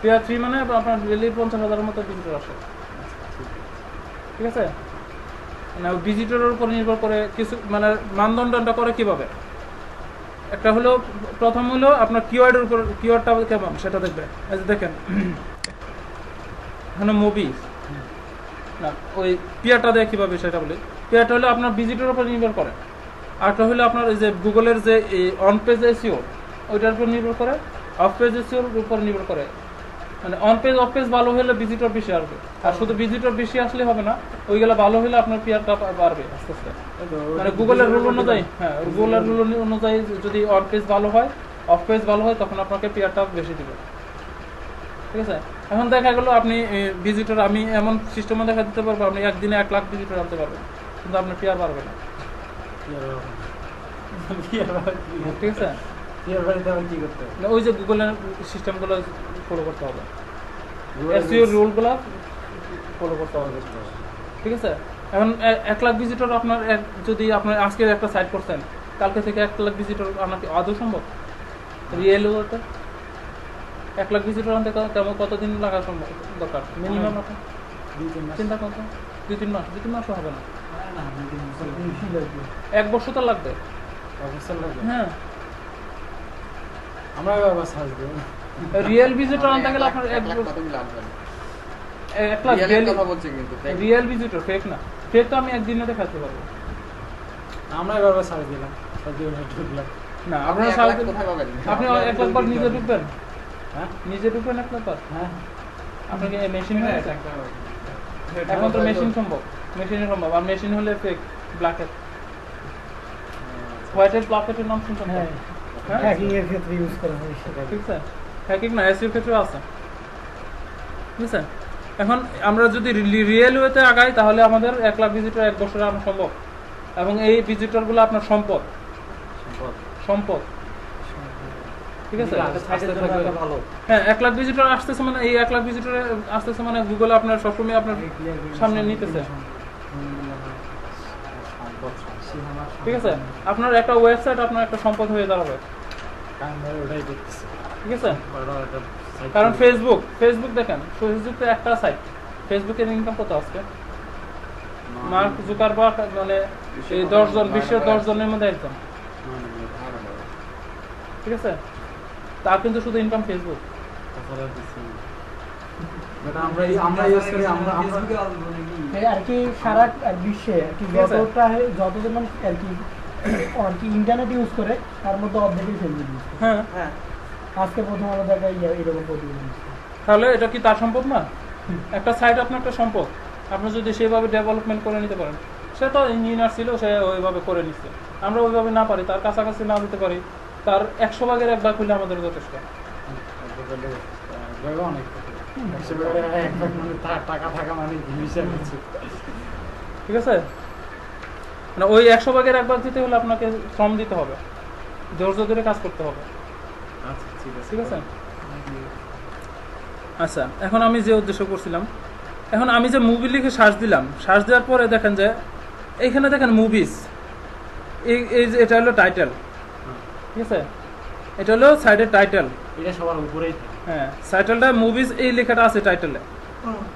PR 3 মানে আপনার ডেইলি 50 হাজারের মতো ভিজিটর আসে। ঠিক আছে, মানে ভিজিটরের উপর নির্ভর করে কিছু, মানে মানদণ্ডটা করে কিভাবে। একটা হলো, প্রথম হলো আপনার কিওয়ার্ডের উপর, কিওয়ার্ডটা কেমন সেটা দেখবে। এই যে দেখেন এখানে মুভি না, ওই পিয়ারটা দেয় কিভাবে সেটা বলি। পিয়ারটা হলো আপনার ভিজিটরের উপর নির্ভর করে। আরটা হলো আপনার এই যে গুগলের যে অন পেজ এসইও ওইটার উপর নির্ভর করে, অফ পেজ এসইওর উপর নির্ভর করে। মানে অন পেজ অফ পেজ ভালো হলে ভিজিটর বেশি আসবে, আর শুধু ভিজিটর বেশি আসলে হবে না, ওইগুলো ভালো হলে আপনার পিয়ারটা বাড়বে আস্তে আস্তে। মানে গুগলের রুল অনুযায়ী, হ্যাঁ গুগলের রুল অনুযায়ী যদি অন পেজ ভালো হয়, অফ পেজ ভালো হয়, তখন আপনাকে পিয়ারটা বেশি দিবে। ঠিক আছে, এখন দেখা গেলো আপনি ভিজিটর, আমি এমন সিস্টেমে দেখা দিতে পারবো আপনি একদিনে 1 লাখ ভিজিটর আনতে পারবেন, কিন্তু আপনার পিয়ার বাড়বে না। ঠিক আছে, পিআর বাড়িতে আবার কি করতে হবে? না, ওই যে গুগলের সিস্টেমগুলো ফলো করতে হবে, এসইও রুলগুলো ফলো করতে হবে। ঠিক আছে, এখন 1 লাখ ভিজিটর আপনার যদি আপনার আজকে একটা সাইট করছেন, কালকে থেকে 1 লাখ ভিজিটর আনা কি আদৌ সম্ভব? রিয়েল ওটা 1 লাখ ভিজিটর আনতে তেমন কতদিন লাগা সম্ভব দরকার মিনিমাম? আপনার 2-3 মাস চিন্তা করতে 2-3 মাস, 2-3 মাসও হবে না, না 2-3 বছর 1 বছর তো লাগবে। অবসর লাগবে। হ্যাঁ, আমরা আবার সার্চ দেব। রিয়েল ভিজিটর আনতে গেলে আপনার 1 লাখ রিয়েল ভিজিটর, ফেক না। ফেক তো আমি একদিনে দেখাতে পারবো আমরা এবার সার্চ দিলাম, সার্চ দিয়ে ঢুকলাম। না। আপনারা আপনি 1 লাখ বার নিজে ঢুকবেন, হ্যাঁ নিজে ঢুকবেন 1 লাখ বার। হ্যাঁ আপনাকে মেশিন হয়ে গেছে এখন তো, মেশিন সম্ভব, মেশিনে সম্ভব। আর মেশিন হলে ফেক, ব্ল্যাকেট, হোয়াইটের ব্ল্যাকেটের নাম শুনছেন? হ্যাঁ হ্যাঁ, হ্যাকিং এর ক্ষেত্রে ইউজ করা হয় সেটা। ঠিক আছে, হ্যাকিং না, এসইওর ক্ষেত্রেও আছে। ঠিক আছে, এখন আমরা যদি রিয়েল ওয়েতে আগাই তাহলে আমাদের 1 লাখ ভিজিটর 1 বছরে আনা সম্ভব, এবং এই ভিজিটরগুলো আপনার সম্পদ। সম্পদ ঠিক আছে, ভালো। হ্যাঁ 1 লাখ ভিজিটর আসতেছে মানে, এই 1 লাখ ভিজিটর আসতেছে মানে গুগল আপনার সবসময় আপনার সামনে নিতেছে। ঠিক আছে, আপনার একটা ওয়েবসাইট আপনার একটা সম্পদ হয়ে দাঁড়াবে। ওটাই দেখতেছি। ঠিক আছে, বড় একটা site কারণ করে- ফেসবুক দেখেন, ফেসবুক তো একটা সাইট, ফেসবুকের ইনকাম কত আজকে? মার্ক জুকারবার্গ মানে এই 10 জন, বিশ্বের 10 জনের মধ্যে একজন। ঠিক আছে, তার কিন্তু শুধু ইনকাম ফেসবুক। তাছাড়া কিছু না। But আমরা ইউজ করি, আমরা ফেসবুকে আসবো নাকি? এই আর কি সারা আর বিশ্বে আর কি ঠিক আছে। যতজন মানুষ আর কি ইন্টারনেট ইউজ করে তার মধ্যে অর্ধেকই ফেসবুক ইউজ করে। হ্যাঁ, হ্যাঁ আজকে প্রথম আলো দেখা এরকম প্রতিবেদন। তাহলে এটা কি তার সম্পদ না? একটা সাইট আপনার একটা সম্পদ, আপনি যদি সেভাবে ডেভেলপমেন্ট করে নিতে পারেন। সে তো ইঞ্জিনিয়ার ছিল, সে ওইভাবে করে নিচ্ছে। আমরা ওইভাবে না পারি, তার কাছাকাছি না দিতে পারি, তার 100 ভাগের 1 ভাগ হলে আমাদের যথেষ্ট। অনেক টাকা থাকা মানে হিসাব হচ্ছে, ঠিক আছে? মানে ওই 100 ভাগের 1 ভাগ দিতে হলে আপনাকে শ্রম দিতে হবে, ধৈর্য ধরে কাজ করতে হবে। আচ্ছা ঠিক আছে ঠিক আছে। আচ্ছা, এখন আমি যে উদ্দেশ্য করছিলাম, এখন আমি যে মুভি লিখে সার্চ দিলাম, সার্চ দেওয়ার পরে দেখেন যে এইখানে দেখেন মুভিজ, এই যে এটা হলো টাইটেল, ঠিক আছে? এটা হলো সাইডের টাইটেল, এটা সবার উপরেই থাকে। হ্যাঁ, টাইটেলটা মুভিজ এই লেখাটা আছে টাইটেলে।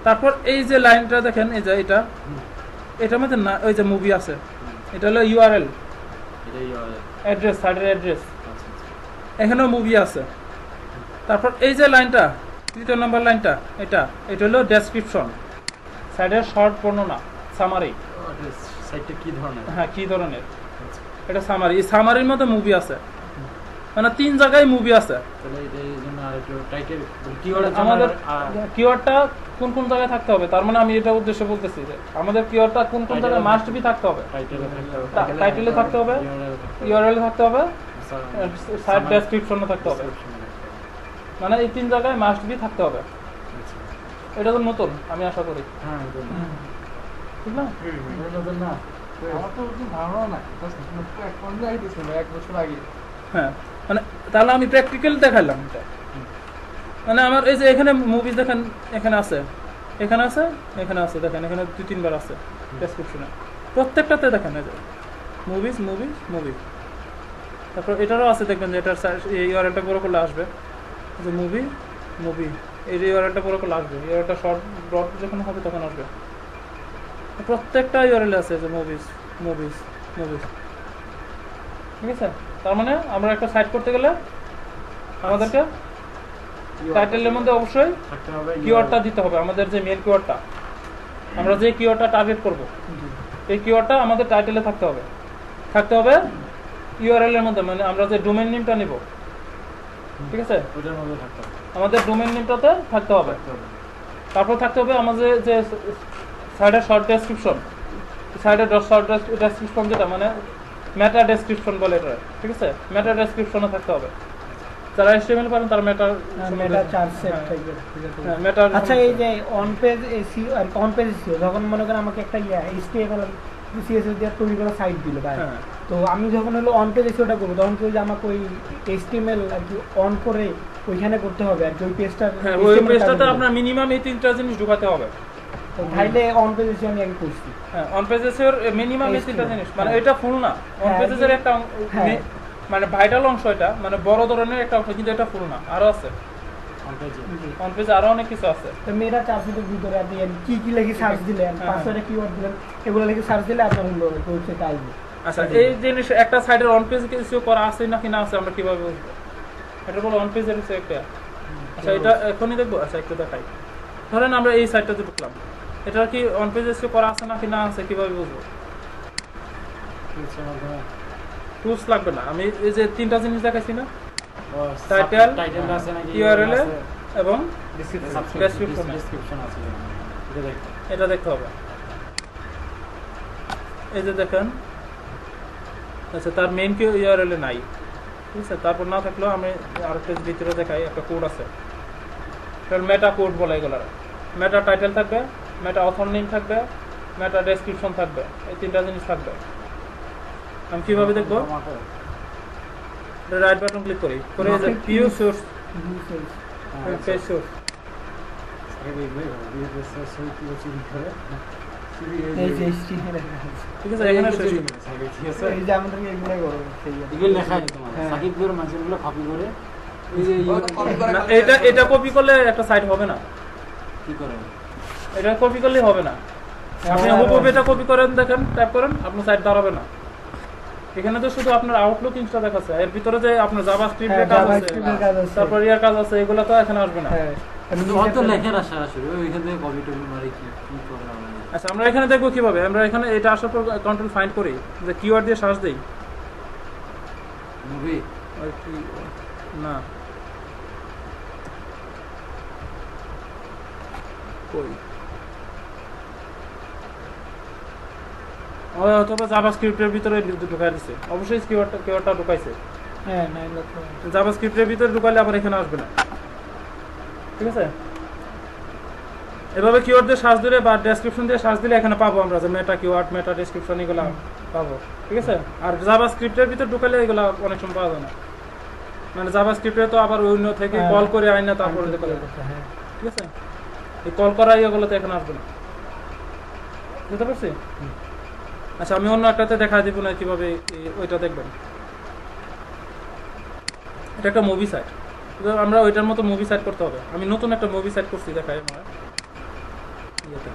তারপর এই যে লাইনটা দেখেন, এই যে এটার মধ্যে না ওই যে মুভি আছে, এটা হলো ইউআরএল, অ্যাড্রেস, সাইডের অ্যাড্রেস, এখানেও মুভি আছে। তারপর এই যে লাইনটা, 3 নম্বর লাইনটা, এটা হলো ডেসক্রিপশন, সাইডের শর্ট বর্ণনা, সামারি। সাইটটা কি ধরনের? হ্যাঁ, কি ধরনের, এটা সামারি। এই সামারির মধ্যে মুভি আছে, মানে 3 জায়গায় মুভি আছে। তাহলে এর জন্য আরেকটু টাইটেল আমাদের কিওয়ার্ডটা কোন কোন জায়গায় থাকতে হবে, তার মানে আমি এটা উদ্দেশ্য বলতেছি যে আমাদের কিওয়ার্ডটা কোন কোন জায়গায় মাস্ট বি থাকতে হবে। টাইটেলে থাকতে হবে, ইউআরএল থাকতে হবে, সাইট ডেসক্রিপশনে থাকতে হবে, মানে এই 3 জায়গায় মাস্ট বি থাকতে হবে। এটা তো নতুন, আমি আশা করি। হ্যাঁ, ঠিক না? নতুন না, আমার তো ধারণা নাই, এক পর্যায়ে আইতেছিল 1 বছর আগে। হ্যাঁ, মানে তাহলে আমি প্র্যাকটিক্যাল দেখাইলাম এটা। মানে আমার এই যে এখানে মুভি দেখেন, এখানে আছে, এখানে আছে, এখানে আছে, দেখেন এখানে 2-3 বার আছে ডেসক্রিপশনে, প্রত্যেকটাতে দেখেন এই যে মুভিজ মুভিজ মুভি। তারপর এটারও আছে, দেখবেন যে এটার ইউআরএলটা পুরো করলে আসবে যে মুভি মুভি, এই যে ইউআরএলটা পুরো করলে আসবে, ইউআরএলটা শর্ট ডট যখন হবে তখন আসবে। প্রত্যেকটা ইউআরএল আছে যে মুভিজ মুভিজ মুভিজ, ঠিক আছে? তার মানে আমরা একটা সাইট করতে গেলে আমাদেরকে টাইটেলের মধ্যে অবশ্যই কিওয়ার্ডটা দিতে হবে, আমাদের যে মেইন কিওয়ার্ডটা, আমরা যে কিওয়ার্ডটা টার্গেট করব, এই কিওয়ার্ডটা আমাদের টাইটেলে থাকতে হবে, ইউআরএল এর মধ্যে, মানে আমরা যে ডোমেইন নেমটা নিব, ঠিক আছে, ওটার মধ্যে থাকতে হবে, আমাদের ডোমেইন নেমটাতে থাকতে হবে। তারপর থাকতে হবে আমাদের যে সাইডের শর্ট ডেসক্রিপশন, সাইডের শর্ট ডেসক্রিপশন যেটা মানে মেটা ডেসক্রিপশন বলে এটা, ঠিক আছে? মেটা ডেসক্রিপশনে থাকতে হবে। যারা HTML পারেন তারা মেটা চার্ট সেট টাইপের। হ্যাঁ, মেটা। আচ্ছা, এই যে অন পেজ এসইও আর অন পেজ এসইও, যখন মনে করেন আমাকে একটা HTML CSS দিয়ে তৈরি করা সাইট দিল ভাই, তো আমি যখন হলো অন পেজ এসইওটা করব, তখন কি যে আমাকে ওই HTML আর কি অন করে ওইখানে করতে হবে আর কি ওই পেজটা? হ্যাঁ, ওই পেজটাতে আপনার মিনিমাম এই 3টা জিনিস ঢোকাতে হবে। তাইলে অন পেজ এসইও আমি আগে করছি। হ্যাঁ, অন পেজ এসইওর মিনিমাম এই 3টা জিনিস, মানে এটা ফুল না, অন পেজের একটা মানে ভাইটাল অংশ, এটা মানে বড় ধরনের একটা অংশ, কিন্তু এটা ফুল না, আরো আছে অন পেজে, আরো অনেক কিছু আছে। তো মেয়েরা চার্জের ভিতরে আপনি কি কি লিখে সার্চ দিলেন, পাসওয়ার্ডে কিওয়ার্ড দিলেন, এগুলো লিখে সার্চ দিলে আপনার হলো ওয়েবসাইটে আসবে। আচ্ছা, এই জিনিস একটা সাইটের অন পেজ কিছু করা আছে নাকি না আছে আমরা কিভাবে বুঝবো? এটা বলো অন পেজের কিছু একটা। আচ্ছা, এটা এখনই দেখবো। আচ্ছা, একটু দেখাই। ধরেন আমরা এই সাইটটাতে ঢুকলাম, এটা কি অন পেজে কিছু করা আছে নাকি না আছে কিভাবে বুঝবো? টুলস লাগবে না, আমি এই যে 3টা জিনিস দেখাইছি না, টাইটেল, ইউআরএল এবং ডেসক্রিপশন আছে, এটা দেখতে হবে। এই যে দেখেন, আচ্ছা, তার মেইন কি ইউআরএল এ নাই, ঠিক আছে? তারপর না থাকলেও আমি আরেকটা ভিতরে দেখাই, একটা কোড আছে, মেটা কোড বলে এগুলো। মেটা টাইটেল থাকবে, মেটা অথর নেম থাকবে, মেটা ডেসক্রিপশন থাকবে, এই 3টা জিনিস থাকবে। আমি কিভাবে দেখবো? রাইট বাটন ক্লিক করি, করে এই যে ভিউ সোর্স, পেজ সোর্স, ঠিক আছে? এখানে এই যে আমাদের এগুলো করব, এগুলো লেখা আছে তোমার সাকিবগুলোর মাঝেগুলো কপি করে, এই যে এটা কপি করলে একটা সাইট হবে না। কি করে এটা কপি করলে হবে না। আপনি হুবহু এটা কপি করেন, দেখেন, টাইপ করেন, আপনার সাইট দাঁড়াবে না। এখানে তো শুধু আপনার আউটলুক ইনস্টা দেখাচ্ছে, এর ভিতরে যে আপনার জাভাস্ক্রিপ্টের কাজ আছে, তারপর ইয়ার কাজ আছে, এগুলো তো এখানে আসবে না। তো লেখার আশা আসলে ওইখান থেকে কপি টপি মারি কি করে আমরা। আচ্ছা, আমরা এখানে দেখবো কিভাবে। আমরা এখানে এটা আসার পর কন্ট্রোল ফাইন্ড করি, যে কিওয়ার্ড দিয়ে সার্চ দেই, মুভি ওই কি না কই অথবা জাভাস্ক্রিপ্টের ভিতরে ঢুকাই দিছে, অবশ্যই কিওয়ার্ডটা ঢুকাইছে। হ্যাঁ নাইলে তো জাভাস্ক্রিপ্টের ভিতরে ঢুকাইলে আবার এখানে আসবে না, ঠিক আছে? এভাবে কিওয়ার্ড দিয়ে সার্চ দিলে বা ডেসক্রিপশন দিয়ে সার্চ দিলে এখানে পাবো আমরা যে মেটা কিওয়ার্ড, মেটা ডেসক্রিপশন এগুলো পাবো, ঠিক আছে? আর জাভাস্ক্রিপ্টের ভিতরে ঢুকাইলে এগুলো অনেক সময় পাওয়া যায় না, মানে জাভাস্ক্রিপ্টে তো আবার অন্য থেকে কল করে আইন না তারপরে হ্যাঁ ঠিক আছে? এই কল করা ইয়েগুলোতে এখানে আসবে না, বুঝতে পারছি? আচ্ছা আমি অন্য একটাতে দেখা দিব না কিভাবে ওইটা দেখবেন। এটা একটা মুভি সাইট, আমরা ওইটার মতো মুভি সাইট করতে হবে। আমি নতুন একটা মুভি সাইট করছি, দেখাই আমার ইয়েতে,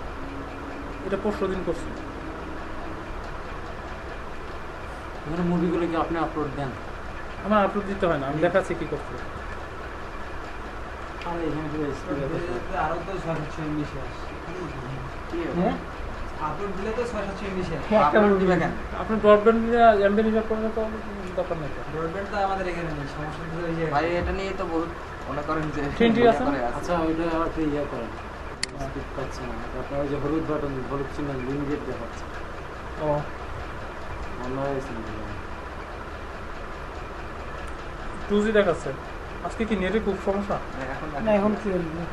এটা 5 দিন করছি। এখানে মুভিগুলো কি আপনি আপলোড দেন? আমার আপলোড দিতে হয় না, আমি দেখাচ্ছি কি করছি। আর এখানে পুরো আরো তো 600 MB শেষ। হ্যাঁ আপলোড দিলে তো 600 MB শেষ। একটা আপলোড movie দিবে কেন? আপনি ব্রডব্যান্ড নিয়ে এমবি হিসাব করলে তো দরকার নেই। ব্রডব্যান্ড তো আমাদের এখানে নেই, সমস্যা তো ওই যে ভাই এটা নিয়ে তো বহুত মনে করেন যে Trinity আছে? আচ্ছা ওইটা একটু ইয়ে করেন, স্কিপ পাচ্ছে না। তারপরে ওই যে হলুদ বাটন, হলুদ চিহ্ন লিমিটেড দেখাচ্ছে, ও অন্য হয়েছে 2G দেখাচ্ছে। আজকে কি নেটে খুব সমস্যা? এখন না এখন clear নেই।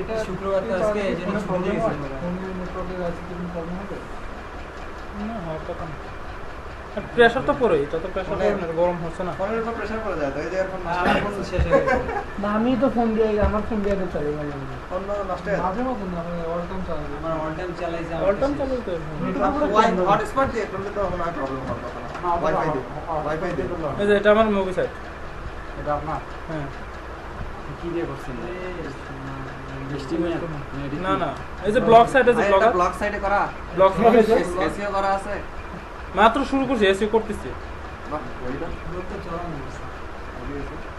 এটা শুক্রবার তো আজকে এই জন্য ছুটি প্রবলেম দিয়েছে হয় আমরা। ফোনের নেটওয়ার্কের আছে কি প্রবলেম হবে? না হয় কথা না। প্রেশার তো পড়ে, এটা তো প্রেশার পড়ে না, গরম হচ্ছে না। ফোনের উপর প্রেসার পড়ে যায় তো এই যে এখন আমার ফোন শেষ হয়ে গেছে। না আমি তো ফোন দিয়ে আমার ফোন দিয়ে তো চলে মাঝে মাঝে। অন্য নষ্ট হয়ে যায়। মাঝে মাঝে না মানে অল টাইম চালাবে। আমার অল টাইম চালাইছে অল টাইম চালু তো হটস্পট দিয়ে করলে তো মনে হয় প্রবলেম হওয়ার কথা না। ওয়াইফাই দিয়ে, ওয়াইফাই দিয়ে। এই যে এটা আমার মুভি সাইট। এটা আপনার হ্যাঁ কি দিয়ে করছেন? না না, এই যে ব্লগ সাইটে যে ভাই, ব্লগ এটা ব্লগ সাইটে করা, ব্লগ এসইও করা আছে। মাত্র শুরু করছি, এসইও করতেছি। বাহ, ওইটা। লোক তো চালানো হচ্ছে।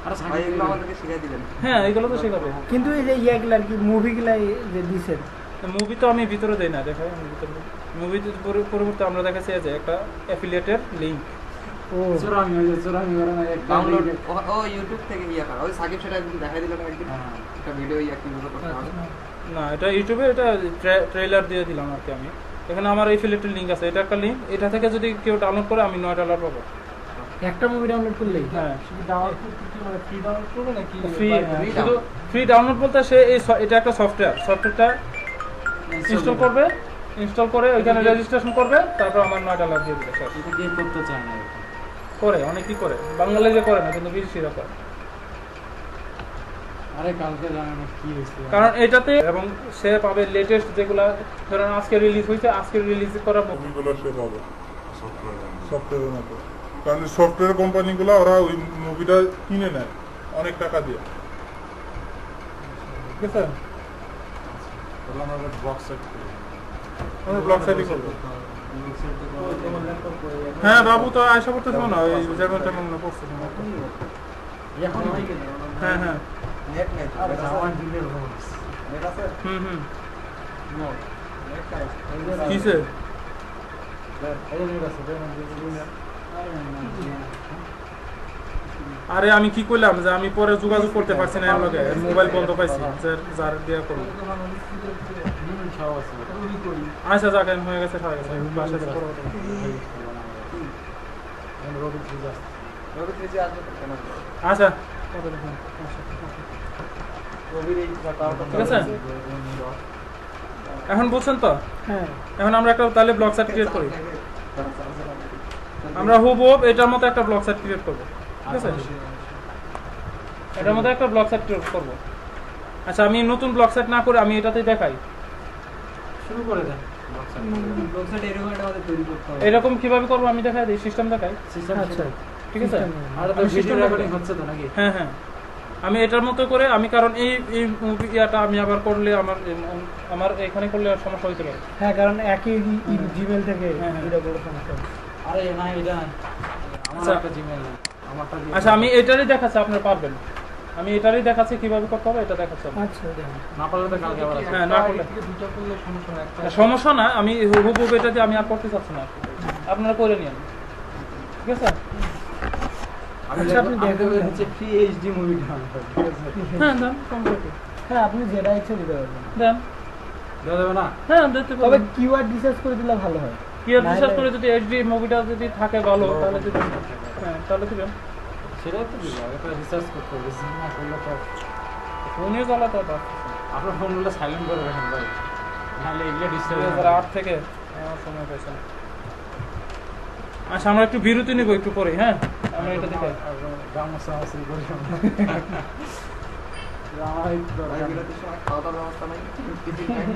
আরে ভাই এগুলো আমাদেরকে শিখিয়ে দিবেন। হ্যাঁ এগুলো তো শেখাবে। কিন্তু এই যে ইয়েগুলা আর কি মুভিগুলা যে দিছেন মুভি তো আমি ভিতরে দেই না, দেখাই আমি ভিতরে। মুভিতে পরিবর্তে আমরা দেখাচ্ছি যে একটা অ্যাফিলিয়েটের লিংক। ও চোরামি, ওই যে চোরামি করে না একটা ডাউনলোড link-এ- ও ইউটিউব থেকে ইয়া করা। ওই সাকিব সেটা একদিন দেখাই দিল না একদিন। হ্যাঁ। একটা ভিডিও ইয়া কিভাবে করতে হবে। না এটা ইউটিউবে এটা ট্রেলার দিয়ে দিলাম আর কি আমি। এখানে আমার অ্যাফিলিয়েটের লিংক আছে, এটা একটা লিংক। এটা থেকে যদি কেউ ডাউনলোড করে আমি $9 পাবো। একটা মুভি ডাউনলোড করলেই হ্যাঁ শুধু ডাউনলোড করতে কি মানে ফ্রি ডাউনলোড করবে নাকি ফ্রি, free শুধু ফ্রি ডাউনলোড বলতে সে এটা একটা সফটওয়্যারটা ইনস্টল করবে, ইনস্টল করে ওইখানে রেজিস্ট্রেশন করবে, তারপর আমার $9 দিয়ে দিবে। শেষ। এটা দিয়ে করতে চায় না এটা। করে অনেকেই করে, বাংলাদেশে করে না কিন্তু বিদেশিরা করে। আরে কালকে জানেন না কি হয়েছে, কারণ এটাতে এবং সে পাবে লেটেস্ট যেগুলা ধরেন আজকে রিলিজ হয়েছে, আজকে রিলিজ করা মুভিগুলো সে পাবে সফটওয়্যারের মতো। কারণ সফটওয়্যার কোম্পানিগুলো ওরা ওই মুভিটা কিনে নেয় অনেক টাকা দিয়ে, ঠিক আছে? তাহলে আমরা ব্লগ সাইট করি, আমরা ব্লগ সাইটই করবো। হ্যাঁ বাবু তো আয়সা করতেছে না, ওই যেমন তেমন না পড়ছে। এখন হ্যাঁ হ্যাঁ নেট নেই তো। আরে আমার দিলের হোস নেট আছে? হুম হুম নেট কাজ। কিসে এই নেট আছে আরে আমি কি করলাম যে আমি পরে যোগাযোগ করতে পারছি না এর লগে, মোবাইল বন্ধ পাইছি, যার দিয়া করবো। সব আছে। আচ্ছা যাক হয়ে গেছে, হয়ে গেছে বাসায় যাবো। রবি ফ্রিজ আছে। রবি 3G আসবে তো কেন? আচ্ছা রবির এই ঠিক আছে, এখন বলছেন তো। হ্যাঁ এখন আমরা একটা তাহলে ব্লগ সাইট ক্রিয়েট করি। আমরা হুবহু এটার মতো একটা ব্লগ সাইট ক্রিয়েট করবো, ঠিক আছে? এটার মধ্যে একটা ব্লগ সাইট ক্রিয়েট করবো। আচ্ছা আমি নতুন ব্লগ সাইট না করে আমি এটাতেই দেখাই, শুরু করে দেন। ওয়েবসাইট এরকম একটা আমাদের তৈরি করতে হবে। এরকম কিভাবে করবো আমি দেখাই দিই, সিস্টেম দেখাই, আচ্ছা ঠিক আছে? আর তো আমি ভিডিও system রেকর্ডিং দেখাই। হচ্ছে তো নাকি? হ্যাঁ হ্যাঁ আমি এটার মতো করে আমি, কারণ এই মুভি ইয়াটা আমি আবার করলে আমার এখানে করলে আর সমস্যা হইতে পারে। হ্যাঁ কারণ একই জিমেল থেকে হ্যাঁ, হ্যাঁ। ভিডিও করে সমস্যা হবে। আরে না এটা আমার আচ্ছা। একটা জিমেইল আমারটা দিয়ে আচ্ছা আমি এটারই দেখাচ্ছি, আপনারা পারবেন। আমি এটারই দেখাচ্ছি কিভাবে করতে হবে, এটা দেখাচ্ছি আপনাদের। আচ্ছা দেখুন না পারলে তো কালকে আবার আসবে। হ্যাঁ না করলে থেকে দুটো করলে সমস্যা না একটা সমস্যা না, আমি হুবহু এটা দিয়ে আমি আর করতে চাচ্ছি না, আপনারা করে নিন, ঠিক আছে? আচ্ছা, আপনি দেখেন না। হচ্ছে ফ্রি এইচডি মুভি ডাউনলোড, ঠিক আছে? হ্যাঁ দেন সম্পর্কে হ্যাঁ, আপনি যেটা ইচ্ছে দিতে পারবেন। দেন। দেওয়া যাবে না? হ্যাঁ দিতে তবে পারবেন। কিওয়ার্ড রিসার্চ করে দিলে ভালো হয়। কিওয়ার্ড নাহলে- রিসার্চ করে যদি এইচডি মুভিটা যদি থাকে ভালো তাহলে দিবেন। হ্যাঁ তাহলে দিবেন। সেটাই তো দিবে, এটা রিসার্চ করতে হবে, রিসার্চ না করলে তো ফোনে চালাতে হবে। আপনার ফোনগুলো সাইলেন্ট করে রাখেন ভাই, নাহলে এগুলো ডিস্টার্ব 2008 থেকে সময় পেয়েছেন। আচ্ছা আমরা একটু বিরতি নিব একটু পরে, হ্যাঁ আমরা এটা দেখে গামছা আছে করি আমরা। ভাই বিরতির সময় খাওয়া দাওয়ার ব্যবস্থা নাই, টিফিন টাইম।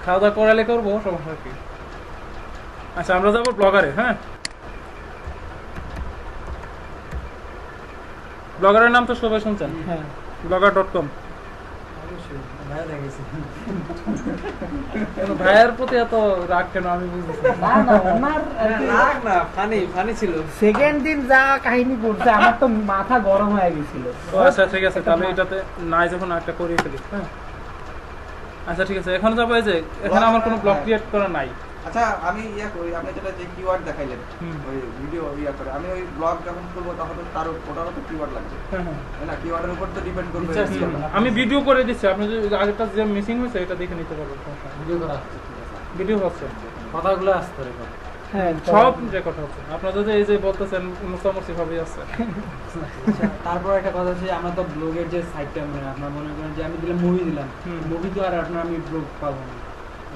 খাওয়া দাওয়া করালে করবো, সমস্যা কি। আচ্ছা আমরা যাবো ব্লগারে। হ্যাঁ ব্লগারের নাম তো সবাই শুনছেন, হ্যাঁ, blogger.com। অবশ্যই ভাইয়া দেখেছি। ভাইয়ের প্রতি এত রাগ কেন আমি বুঝতেছি না। না না, ওনার আর কি রাগ না, ফানি ছিল। সেকেন্ড দিন যা কাহিনী করছে আমার তো মাথা গরম হয়ে গেছিল। ও আচ্ছা ঠিক আছে, তাহলে এটাতে নাই যখন একটা করিয়ে ফেলি। হ্যাঁ আচ্ছা ঠিক আছে, এখন যাবো। এই যে এখানে আমার কোনো ব্লগ ক্রিয়েট করা নাই। আচ্ছা আমি করি, আপনি যেটা যে কিওয়ার্ড দেখাইলেন হুম। ওই ভিডিও করে, আমি ওই ব্লগ যখন করবো তখন তার ওটারও তো কিওয়ার্ড লাগবে, হ্যাঁ হ্যাঁ তাই না? কিওয়ার্ডের উপর তো ডিপেন্ড করবে। Recharge হুম, করবেন। আমি ভিডিও করে দিচ্ছি, আপনি যদি আগেরটা যে মিসিং হয়েছে এটা দেখে নিতে পারবেন। ভিডিও করা হচ্ছে, ঠিক আছে? ভিডিও হচ্ছে, কথাগুলো আসতে রেকর্ড। হ্যাঁ, সব রেকর্ড হচ্ছে। আপনারা যদি এই যে বলতেছেন মুসামুসি ভাবে আছে। আচ্ছা, তারপর একটা কথা হচ্ছে আমরা তো ব্লগের যে সাইটটা মানে আপনার মনে করেন যে আমি দিলাম মুভি দিলাম, হুম। মুভি তো আর আপনার আমি ব্লগ পাবো না।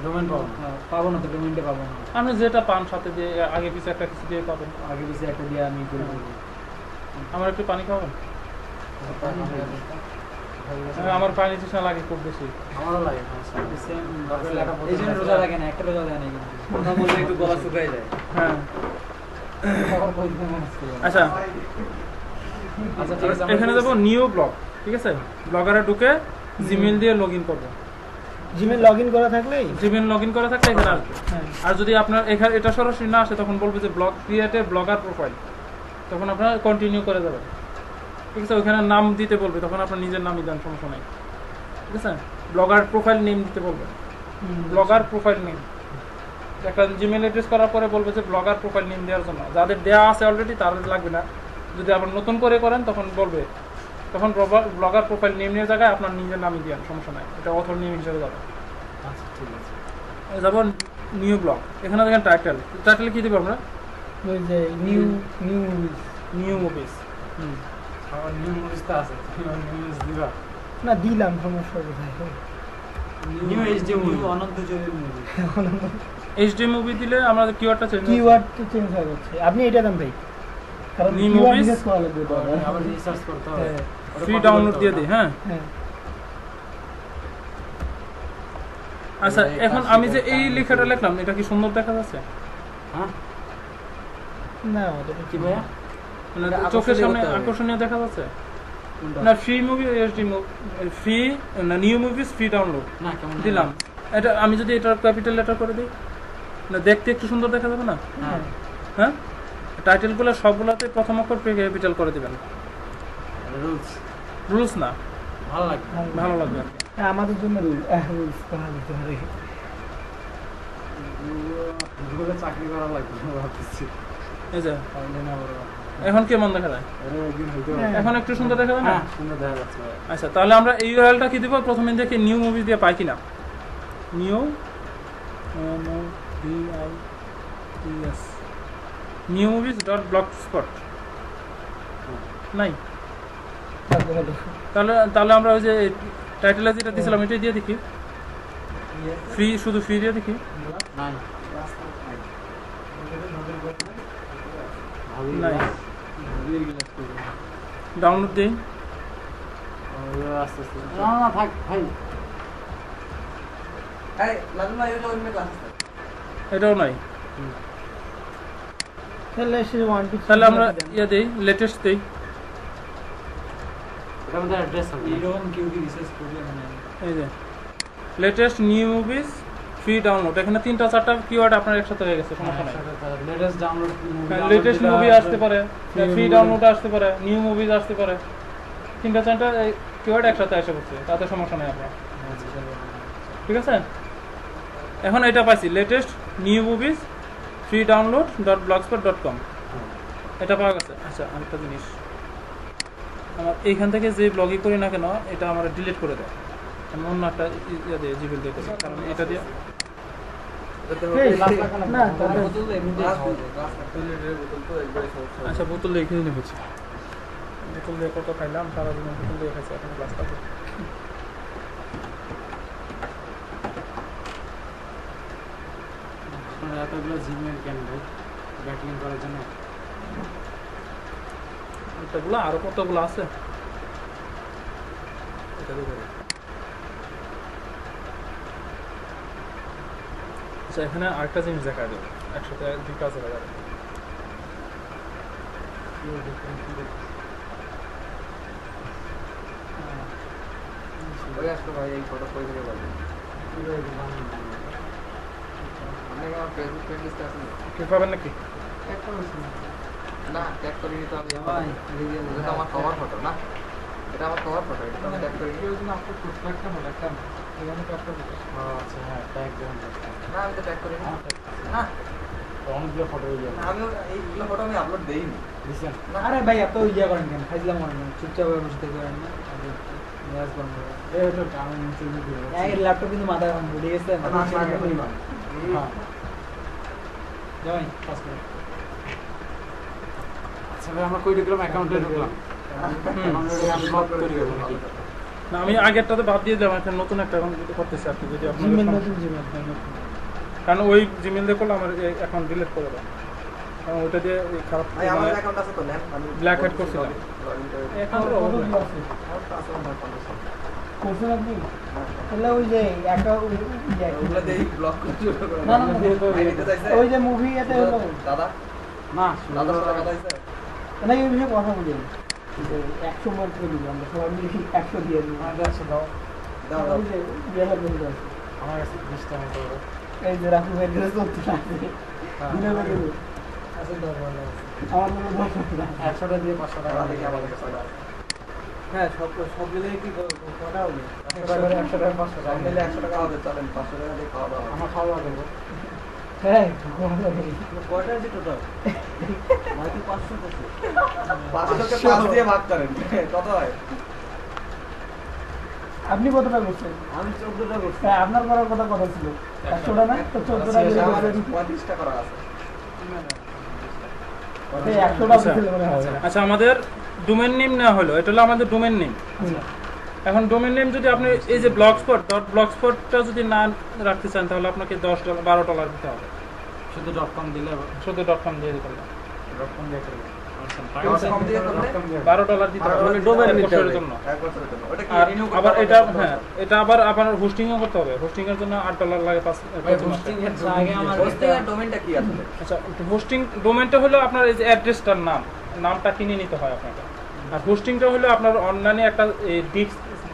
ডোমেন পাবো না। পাবো না তো, পেমেন্টে পাবো না। আপনি যেটা পান সাথে দিয়ে আগে পিছিয়ে একটা কিছু দিয়ে পাবেন। আগে পিছিয়ে একটা দিয়ে আমি করে দেবো। আমার একটু পানি খাবেন? আমার পানি তৃষ্ণা লাগে খুব বেশি। আমারও লাগে সমস্যা নেই। এই জন্য রোজা থাকে না, একটা রোজা দেয় না কিন্তু। কথা বললে একটু গলা শুকায় যায়। হ্যাঁ তখন কইতে মনে হচ্ছে না। আচ্ছা আচ্ছা ঠিক আছে, এখানে যাবো নিউ ব্লগ, ঠিক আছে? ব্লগারে ঢুকে জিমেল দিয়ে লগ ইন করবো। জিমেল লগ ইন করা থাকলেই জিমেল লগ ইন করা থাকলে এখানে আসবে। হ্যাঁ, আর যদি আপনার এখানে এটা সরাসরি না আসে তখন বলবে যে ব্লগ ক্রিয়েটে ব্লগার প্রোফাইল, তখন আপনারা কন্টিনিউ করে যাবেন, ঠিক আছে? ওইখানে নাম দিতে বলবে, তখন আপনার নিজের নামই দেন, সমস্যা নেই, ঠিক আছে? ব্লগার প্রোফাইল নেম দিতে বলবে, ব্লগার প্রোফাইল নেম। একটা জিমেল অ্যাড্রেস করার পরে বলবে যে ব্লগার প্রোফাইল নেম দেওয়ার জন্য। যাদের দেওয়া আছে অলরেডি তাদের লাগবে না, যদি আবার নতুন করে করেন তখন বলবে, তখন ব্লগার প্রোফাইল নেমের জায়গায় আপনার নিজের নামই দেন, সমস্যা নাই, এটা অথর নেম হিসেবে যাবে। আচ্ছা ঠিক আছে। যাবো নিউ ব্লগ। এখানে দেখেন টাইটেল, টাইটেল কি দেবো আমরা? ওই যে নিউ মুভিজ নিউ মুভিজ। আমার নিউ মুভিসটা আছে, নিউ মুভিস দিবা? না দিলাম, সমস্যা কোথায়? New HD movie. Ananta Jalil movie. HD movie দিলে আমরা কিওয়ার্ডটা চেঞ্জ কিওয়ার্ড তো চেঞ্জ হয়ে যাচ্ছে। আপনি এটা দেন ভাই, কারণ New কিওয়ার্ড movies? রিসার্চ করা লাগবে তো। আবার রিসার্চ করতে হবে। হ্যাঁ, ওটা ফ্রি copy ডাউনলোড করতে দিয়ে হবে দিই। না? হ্যাঁ হ্যাঁ। আচ্ছা এই এখন কাজটা আমি যে এই করতে লেখাটা হবে। লিখলাম এটা কি সুন্দর দেখা যাচ্ছে? হ্যাঁ না অতটা কি ভাইয়া? মানে এটা চোখের সামনে আকর্ষণীয় হতে হবে। আকর্ষণীয় দেখা যাচ্ছে কোনটা? না? ফ্রি মুভি এইচডি ফ্রি না, নিউ মুভিজ ফ্রি ডাউনলোড না কেমন দিলাম। এটা আমি যদি এটা ক্যাপিটাল লেটার করে দিই না, দেখতে একটু সুন্দর দেখা যাবে না? হ্যাঁ হ্যাঁ টাইটেলগুলো সবগুলোতে প্রথম অক্ষর ক্যাপিটাল করে দিবেন। রুলস রুলস না, ভালো লাগে। ভালো লাগবে আর কি। হ্যাঁ, আমাদের জন্য রুলস করা যেতে পারে। গুগলে চাকরি করা লাগবে ভাবতেছি। এই যে তাহলে না বড় এখন কেমন দেখা যায়? আরে একদিন হইতে হ্যাঁ। এখন একটু সুন্দর দেখা যায় না? হ্যাঁ সুন্দর দেখা যাচ্ছে ভাই। আচ্ছা তাহলে আমরা এই ইউআরএলটা কি দেবো? প্রথমে দেখি নিউ মুভি দিয়ে পাই কিনা। New new movies dot blog spot নাই? তাহলে তাহলে আমরা ওই যে টাইটেলে যেটা দিয়েছিলাম এটাই দিয়ে দেখি, ফ্রি, শুধু ফ্রি দিয়ে দেখি। নাই নাই, ডাউনলোড দিই। আস্তে আস্তে না না থাক ভাই। এই লাজু ভাই, ওই যে অন্য ক্লাস আছে। এটাও নাই। তাহলে সে 1 2 তাহলে আমরা ইয়ে দিই, লেটেস্ট দিই। এটা আমাদের অ্যাড্রেস হবে। এরকম কেউ কি রিসার্চ করবে মানে এই যে latest new movies free download, এখানে 3-4টা কিওয়ার্ড আপনার একসাথে হয়ে গেছে, সমস্যা নাই। লেটেস্ট ডাউনলোড লেটেস্ট মুভি আসতে পারে, ফ্রি ডাউনলোড আসতে পারে, নিউ মুভিজ আসতে পারে, 3-4টা কিওয়ার্ড একসাথে এসে পড়ছে, তাতে সমস্যা নেই আপনার, ঠিক আছে? এখন এটা পাইছি, latest new movies free download dot blogspot dot com. এটা পাওয়া গেছে। আচ্ছা আরেকটা জিনিস, আমার এইখান থেকে যে ব্লগই করি না কেন এটা আমার ডিলিট করে দেয়। আমি অন্য একটা ইয়ে দিয়ে জিমেল দিয়ে করি, কারণ এটা দিয়ে না তবে বোতল এমনিতে খাওয়া যায়। আচ্ছা বোতল দিয়ে কিনে নিয়েছি, বোতল দিয়ে কত খাইলাম সারা জীবন, বোতল দিয়ে খাইছি, এখন গ্লাস খাবো। এতগুলো জিমের কেন ভাই ব্যাটিং করার জন্য? এটাগুলো আরো কতগুলো আছে, এটা দিয়ে করি। আচ্ছা এখানে আরেকটা জিনিস দেখা যাবে, একসাথে দুই কাজ দেখা যাবে। ওই আসলো ভাই এই ফটো কই থেকে পাবেন? আপনি কি আমার ফেসবুক ফ্রেন্ড লিস্টে আছেন? কি পাবেন নাকি? একটা হয়েছে না। না ট্যাগ করে নিতে হবে। ভাই এটা তো আমার কভার ফটো না, এটা আমার কভার ফটো, এটা তো আমি ট্যাগ করে নিই। কেউ যদি আপলোড করতে একটা হলো একটা না। এখানে তো একটা হলো। আচ্ছা হ্যাঁ ট্যাগ দেবেন। না আমি তো ট্যাগ করে নিই। না অনেকগুলো ফটো হয়ে যাবে। আমি এইগুলো ফটো আমি আপলোড দেইনি। বুঝছেন? আরে ভাই এত ইয়া করেন কেন? খাইলাম করেন কেন? চুপচাপ হয়ে বসে থেকে করেন না। ম্যাচ বন্ধ করে। এই তো আমি নিচে দিয়ে এই ল্যাপটপ কিন্তু মাথায় এখন ভুলে গেছে। না, আমি আগে করিলাম। হ্যাঁ যাই পাস করে। আচ্ছা ভাই আমরা কই ঢুকলাম? অ্যাকাউন্টে ঢুকলাম। আমি ব্লক করে দেব নাকি? না আমি আগেরটাতে বাদ দিয়ে দিলাম, একটা নতুন একটা অ্যাকাউন্ট করতেছি আর কি, যদি আপনার জিমেল নতুন জিমেল কারণ ওই জিমেল দিয়ে করলে আমার অ্যাকাউন্ট ডিলিট করে দেয়, কারণ ওইটা দিয়ে ওই খারাপ ভাই আমার অ্যাকাউন্ট আছে তো নেন, আমি ব্ল্যাক হেড করছিলাম। লগইন করে অ্যাকাউন্ট কতগুলো আছে আমার তো আছে আমার কন্ডিশন। করছেন আপনি? তাহলে ওই যে একটা ওগুলো দেই ব্লক করে শুরু করে। না, না, না। আইডি তো চাইছে। ওই যে মুভি এতে হলো দাদা না দাদার সাথে কথা হইছে? না এই বিষয়ে কথা বলি যে 100 মার্ক করে দিব আমরা সবাই মিলে 100 দিয়ে দিব আমাদের আছে দাও। দাও দাও। ওই যে বিয়ার বন্ধু আছে আমার কাছে 20টা মতো হবে। এই যে রাহুল ভাই ড্রেস করতে আছে দিনে লাগে আছে দাও ভালো আছে। আমার মনে হয় 100টা দিয়ে 500 টাকা দাদা দেখি আমাদের কাছে দাও। হ্যাঁ সব মিলে কি কটা হবে? 100 টাকা 500 টাকা সব মিলে 100 টাকা হবে, চলেন 500 টাকা দিয়ে খাওয়া দাওয়া হবে। আমার খাওয়া দাওয়া দেবো। হ্যাঁ কয়টা আছে টোটাল? ভাই কি 500 করছে? 500 কে 5 দিয়ে ভাগ করেন কত হয়? আপনি কতটা করছেন? আমি 14টা করছি। হ্যাঁ আপনার করার কথা ছিল 100টা না তো 14টা দিয়ে আমার করছেন 35 টাকা করা আছে। এই 100টা দিলে মনে হবে না আচ্ছা আমাদের ডোমেন নেম নেওয়া হলো, এটা হলো আমাদের ডোমেন নেম। এখন ডোমেন নেম যদি আপনি এই যে ব্লগস্পটটা যদি না রাখতে চান তাহলে আপনাকে $10 $12 দিতে হবে, শুধু .com দিলে শুধু .com দিয়ে দিতে হবে। .com দিয়ে করবে। .com দিয়ে করলে $12 দিতে হবে $12 ডোমেন দিতে বছরের হবে। জন্য। 1 বছরের জন্য। ওটা কি আর রিনিউ করতে আবার হবে? এটা হ্যাঁ এটা আবার হোস্টিংও করতে হবে, হোস্টিং এর জন্য $8 লাগে 5 মাসে। আগে আমার হোস্টিং এর ডোমেইনটা কি আসলে? আচ্ছা হোস্টিং ডোমেনটা হলো আপনার এই যে অ্যাড্রেসটার নামটা কিনে নিতে হয় আপনাকে, আর হোস্টিংটা হলো আপনার অনলাইনে একটা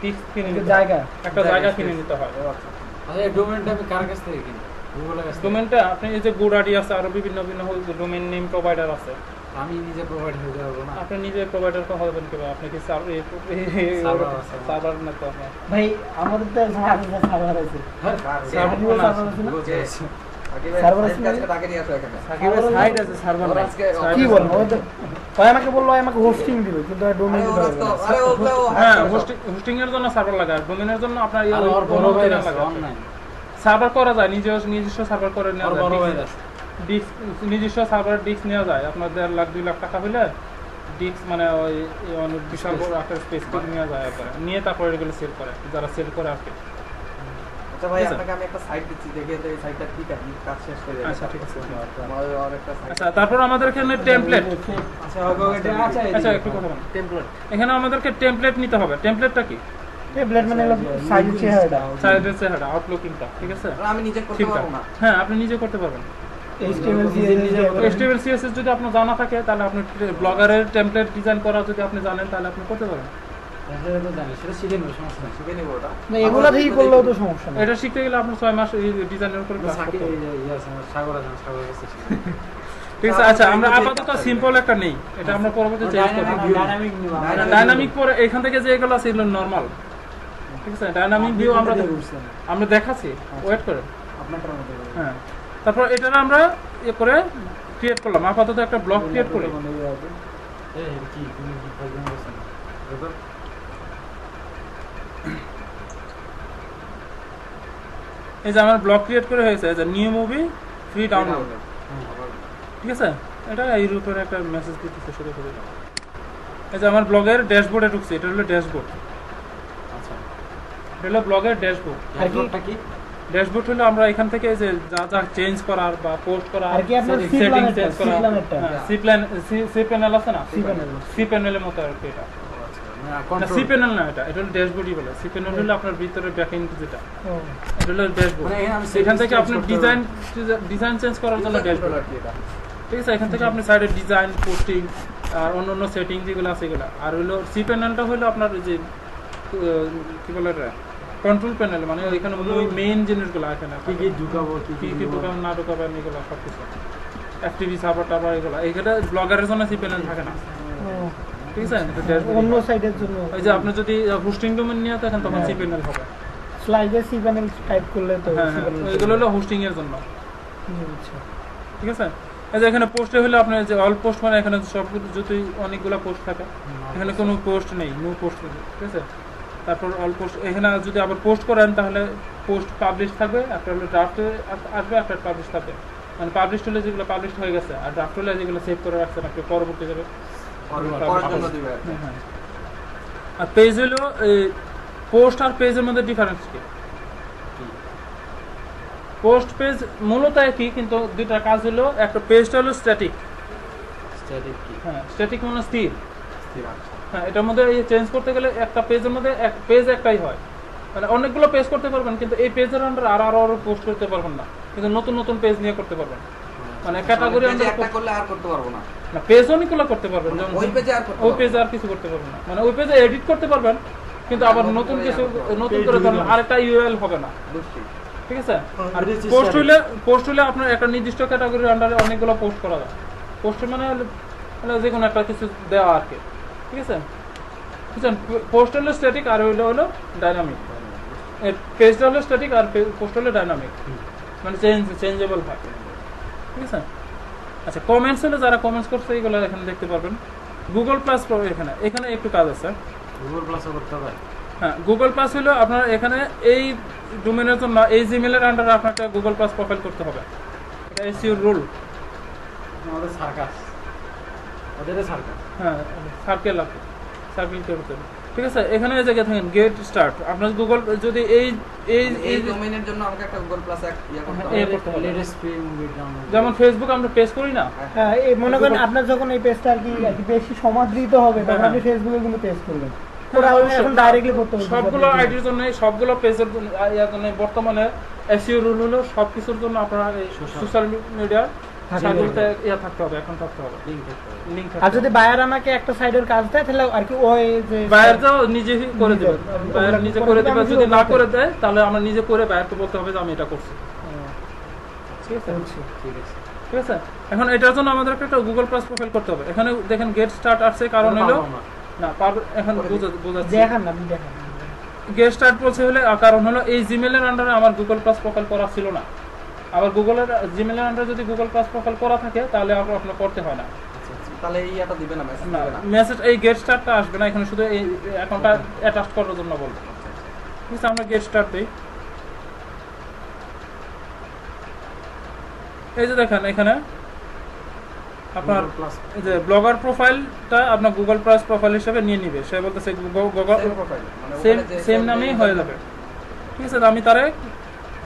ডিস্ক কিনে নিতে হয়, জায়গা একটা জায়গা কিনে নিতে হয়। আচ্ছা এই ডোমেইনটা আমি কার কাছ থেকে কিনি? গুগলের কাছ থেকে? ডোমেনটা আপনি এই যে গোডাডি আছে, আরো বিভিন্ন ডোমেন নেম প্রোভাইডার আছে, আমি নিজে প্রোভাইড হয়ে যাবো না? আপনি নিজে প্রোভাইডার কথা বলবেন কিভাবে? আপনি কি Server আছে। সার্ভার না তো আপনার ভাই আমাদের তো সার্ভার আছে সার্ভার আছে না যে আকিব ভাই সার্ভার আছে সাইড কাজকে তাকে নিয়ে আসো এখানে। সাকিবের সাইট আছে সার্ভার ওরা নাই। আজকে কি বলবো ভাই আমাকে বললো আমাকে হোস্টিং দিবে কিন্তু ডোমেইন দিতে হবে না আরে ও তো হ্যাঁ হোস্টিং এর জন্য সার্ভার লাগে, আর ডোমেনের জন্য আপনার আর ওর বড় ভাই আছে অনলাইন। সার্ভার করা যায়, নিজস্ব সার্ভার করে নেওয়া ওর যায়, বড় ভাই আছে। ডিস্ক নিজস্ব সার্ভার ডিস্ক নেওয়া যায়, আপনার 1.5 লাখ 2 লাখ টাকা হলে ডিস্ক মানে ওই অনেক বিশাল বড় আকার স্পেস করে নেওয়া যায়, একবারে নিয়ে তারপরে এগুলো সেল করে যারা সেল করে আর কি। আচ্ছা ভাই আপনাকে আমি একটা সাইট দিচ্ছি, দেখে এই সাইটটা ঠিক আছে কাজ শেষ করে যাবে। আচ্ছা ঠিক আছে। আমাদের আর একটা সাইট আচ্ছা তারপর আমাদের এখানে টেমপ্লেট, আচ্ছা ওকে আচ্ছা আচ্ছা একটু কথা বলুন। এখানে আমাদেরকে টেমপ্লেট নিতে হবে। টেমপ্লেটটা কি? ট্যাবলেট মানে হলো সাইজ চেহারাটা সাইডের চেহারা আউটলুকিংটা, ঠিক আছে? আমি নিজে করতে থিমটা পারবো না। হ্যাঁ আপনি নিজে করতে পারবেন। HTML HTML CSS যদি আপনার জানা থাকে তাহলে আপনি ব্লগারের টেমপ্লেট ডিজাইন করা যদি আপনি জানেন তাহলে আপনি করতে পারেন। সেটা তো জানি, সেটা শিখে নেবো, সমস্যা নেই। শিখে নিব ওটা। না এগুলা থেকে করলেও তো সমস্যা নেই এটা শিখতে গেলে আপনার 6 মাস এই ডিজাইনের উপর ক্লাস করতে হবে। সাগর আছে, সাগরের কাছে শিখে। ঠিক আছে। আচ্ছা আমরা আপাতত সিম্পল একটা নেই, এটা আমরা পরবর্তীতে চেঞ্জ করব। ডাইনামিক নিব। ডাইনামিক পরে এখান থেকে যে এগুলো আছে এগুলো নরমাল, ঠিক আছে? ডাইনামিক ভিউ আমরা দেখাচ্ছি, ওয়েট করেন। আপনারটার মতো করে। হ্যাঁ তারপর এটা আমরা ইয়ে করে ক্রিয়েট করলাম, আপাতত একটা ব্লগ ক্রিয়েট করি। এই যে আমার ব্লগ ক্রিয়েট করে হয়েছে যে নিউ মুভি ফ্রি ডাউনলোড, ঠিক আছে? এটা ইউরোপের একটা মেসেজ দিতেছে শুধু শুধু। এই যে আমার ব্লগের ড্যাশবোর্ডে ঢুকছে, এটা হলো ড্যাশবোর্ড। আচ্ছা, এটা হলো ব্লগের ড্যাশবোর্ড। ড্যাশবোর্ডটা কি? ড্যাশবোর্ড হলো আমরা এখান থেকে যে যা যা চেঞ্জ করার বা পোস্ট করা, আর কি আপনার সেটিং চেঞ্জ করা, সি প্যানেল আছে না, সি প্যানেলের মতো আর কি এটা। সি প্যানেল না, এটা হলো ড্যাশবোর্ডই বলে। সি প্যানেল হলো আপনার ভিতরে ব্যাকএন্ড যেটা, এটা হলো ড্যাশবোর্ড। এখান থেকে আপনি ডিজাইন চেঞ্জ করার জন্য ড্যাশবোর্ড আর কি এটা, ঠিক আছে? এখান থেকে আপনি সাইডে ডিজাইন, পোস্টিং আর অন্য সেটিং যেগুলো আছে এগুলো। আর হলো সি প্যানেলটা হলো আপনার যে কি বলে এটা কন্ট্রোল প্যানেল, মানে এখানে মেইন জিনিসগুলো এখানে কি কি ঢুকাবো, কি কি ঢুকাবো না ঢুকাবো এগুলো সব কিছু, এফটিভি সার্ভার টার্ভার এগুলো। এইটা ব্লগারের জন্য সি প্যানেল থাকে না, ঠিক আছে? অন্য সাইডের জন্য ওই যে আপনি যদি হোস্টিং ডোমেন নিয়ে থাকেন তখন সি প্যানেল হবে, স্লাইডে সি প্যানেল টাইপ করলে তো এগুলো হলো হোস্টিং এর জন্য, ঠিক আছে? এই যে এখানে পোস্টে হলে আপনার যে অল পোস্ট, মানে এখানে সব যদি অনেকগুলো পোস্ট থাকে, এখানে কোনো পোস্ট নেই, নো পোস্ট, ঠিক আছে? তারপর অল পোস্ট, এখানে যদি আবার পোস্ট করেন তাহলে পোস্ট পাবলিশ থাকবে, একটা হলো ড্রাফটে আসবে, একটা পাবলিশ থাকবে। মানে পাবলিশ হলে যেগুলো পাবলিশ হয়ে গেছে, আর ড্রাফট হলে যেগুলো সেভ করে রাখছেন আপনি পরবর্তী যাবে। আর পেজ হলো পোস্ট আর পেজের মধ্যে ডিফারেন্স কি? পোস্ট পেজ মূলত একই, কিন্তু দুইটা কাজ হলো, একটা পেজটা হলো স্ট্যাটিক। স্ট্যাটিক কি? হ্যাঁ, স্ট্যাটিক মানে স্থির। হ্যাঁ, এটার মধ্যে এই চেঞ্জ করতে গেলে একটা পেজের মধ্যে এক পেজ একটাই হয়, মানে অনেকগুলো পেজ করতে পারবেন, কিন্তু এই পেজের আন্ডার আরো পোস্ট করতে পারবেন না, কিন্তু নতুন নতুন পেজ নিয়ে করতে পারবেন। মানে ক্যাটাগরি আন্ডার একটা করলে আর করতে পারবো না, না পেজ অনেকগুলো করতে পারবেন, যেমন ওই পেজে আর ওই পেজে আর কিছু করতে পারবেন না, মানে ওই পেজে এডিট করতে পারবেন, কিন্তু আবার নতুন কিছু নতুন করে ধরুন আরেকটা ইউআরএল হবে না, ঠিক আছে? আর পোস্ট হলে আপনার একটা নির্দিষ্ট ক্যাটাগরির আন্ডারে অনেকগুলো পোস্ট করা যায়। পোস্ট মানে যে কোনো একটা কিছু দেওয়া আর কি, ঠিক আছে? বুঝছেন? পোস্ট হলো স্ট্যাটিক আর হলো ডাইনামিক। পেজটা হলো স্ট্যাটিক আর পোস্ট হলো ডাইনামিক, মানে চেঞ্জেবল হয়, ঠিক আছে? আচ্ছা, কমেন্টস হলো যারা কমেন্টস করছে এগুলো এখানে দেখতে পারবেন। গুগল প্লাস এখানে একটু কাজ আছে। গুগল প্লাস করতে হবে। হ্যাঁ, গুগল প্লাস হলো আপনার এখানে এই ডোমেনের জন্য এই জিমেলের আন্ডারে আপনাকে গুগল প্লাস প্রোফাইল করতে হবে, এটা এসইও রুল। আমাদের সার্কাস, ওদের সার্কাস, হ্যাঁ, সার্কেল করতে হবে, ঠিক আছে? এখানে এই জায়গায় থাকেন গেট স্টার্ট, আপনার গুগল যদি এই ডোমেইনের জন্য আমাকে একটা গুগল প্লাস করতে হবে। লেটেস্ট ফ্রি মুভি ডাউনলোড, যেমন ফেসবুক আমরা পেজ করি না, হ্যাঁ, এই মনে করেন আপনার যখন এই পেজটা আর কি বেশি সমাদৃত হবে তখন আপনি ফেসবুকে কিন্তু পেজ করবেন, ওরা এখন ডাইরেক্টলি করতে হবে। সবগুলো আইডির জন্য, সবগুলো পেজের জন্য বর্তমানে এসইও রুল হলো সবকিছুর জন্য আপনার সোশ্যাল মিডিয়া সাইটগুলোতে থাকতে হবে, এখন থাকতে হবে, লিংক থাকতে হবে। আর যদি বায়ার আমাকে একটা সাইডের কাজ দেয় তাহলে আর কি ওই যে বায়ার তো নিজেই করে দেবে, বায়ার নিজে করে দেবে, যদি না করে দেয় তাহলে আমরা নিজে করে বায়ারকে বলতে হবে যে আমি এটা করছি, ঠিক আছে? ঠিক আছে, এখন এটার জন্য আমাদের একটা গুগল প্লাস প্রোফাইল করতে হবে। এখানে দেখেন গেট স্টার্ট আসছে, কারণ হলো না এখন বোঝাচ্ছি, দেখান না, দেখান গেট স্টার্ট বলছে হলে কারণ হলো এই জিমেলের আন্ডারে আমার গুগল প্লাস প্রোফাইল করা ছিল না। আবার গুগলের জিমেলের আন্ডারে যদি গুগল প্লাস প্রোফাইল করা থাকে তাহলে আপনার করতে হয় না, তাহলে এই এটা দিবে না, মেসেজ না দিবে না, মেসেজ এই গেট স্টার্টটা আসবে না, এখানে শুধু এই অ্যাকাউন্টটা অ্যাটাচ করার জন্য বলবো, ঠিক আছে? আমরা গেট স্টার্ট দিই। এই যে দেখেন এখানে আপনার এই যে ব্লগার প্রোফাইলটা আপনার গুগল প্লাস প্রোফাইল হিসেবে নিয়ে নিবে, সে বলতেছে সেম নামেই হয়ে যাবে, ঠিক আছে? আমি তারে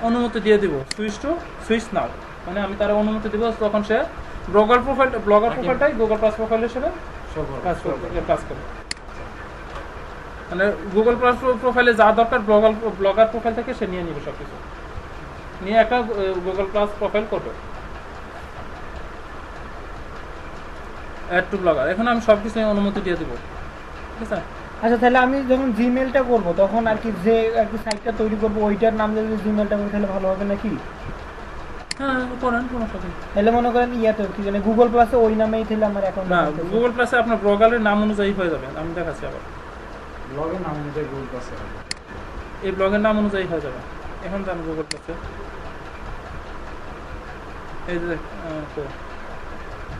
অনুমতি দিয়ে দিব, সুইচ নাও, মানে আমি তার অনুমতি দিব, তখন সে ব্লগার প্রোফাইলটাই গুগল প্লাস প্রোফাইল হিসেবে কাজ করবে। মানে গুগল প্লাস প্রোফাইলে যা দরকার ব্লগার প্রোফাইল থেকে সে নিয়ে নিবে, সবকিছু নিয়ে একটা গুগল প্লাস প্রোফাইল করবে। অ্যাড টু ব্লগার, এখন আমি সবকিছু অনুমতি দিয়ে দিব, ঠিক আছে? আচ্ছা, তাহলে আমি যখন জিমেলটা করব তখন আর কি যে আর কি সাইটটা তৈরি করব ওইটার নাম যদি জিমেলটা করি তাহলে ভালো হবে নাকি? হ্যাঁ, করেন, কোনো সমস্যা নেই। তাহলে মনে করেন ইয়াতে কি জানে গুগল প্লাসে ওই নামেই তাহলে আমার অ্যাকাউন্ট, না, গুগল প্লাসে আপনার ব্লগারের নাম অনুযায়ী হয়ে যাবে, আমি দেখাচ্ছি আবার। ব্লগের নাম অনুযায়ী গুগল প্লাসে হবে, এই ব্লগের নাম অনুযায়ী হয়ে যাবে। এখন যান গুগল প্লাসে, এই যে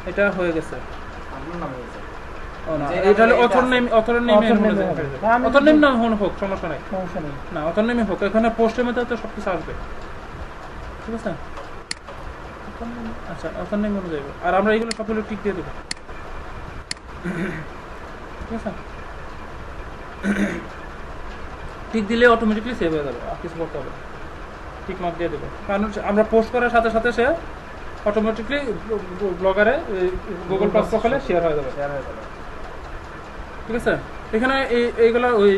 এটা হয়ে গেছে। আপনার নামে হয়েছে। ও না, এটা হলো অথর নেম, অথর নেমে হয়ে যাবে। অথর নেম না হোক, সমস্যা নাই। সমস্যা নেই। না, অথর নেমে হোক, এখানে পোস্টের মধ্যে তো সবকিছু আসবে, ঠিক আছে? আচ্ছা, অথর নেম অনুযায়ী, আর আমরা এইগুলো সবগুলো টিক দিয়ে দেবো, ঠিক আছে? টিক দিলে অটোমেটিকলি সেভ হয়ে যাবে, আর কিছু করতে হবে, টিক মার্ক দিয়ে দেবো। কারণ আমরা পোস্ট করার সাথে সাথে সে অটোমেটিকলি ব্লগারে গুগল প্লাস প্রোফাইলে শেয়ার হয়ে যাবে, ঠিক আছে? এখানে এইগুলো ওই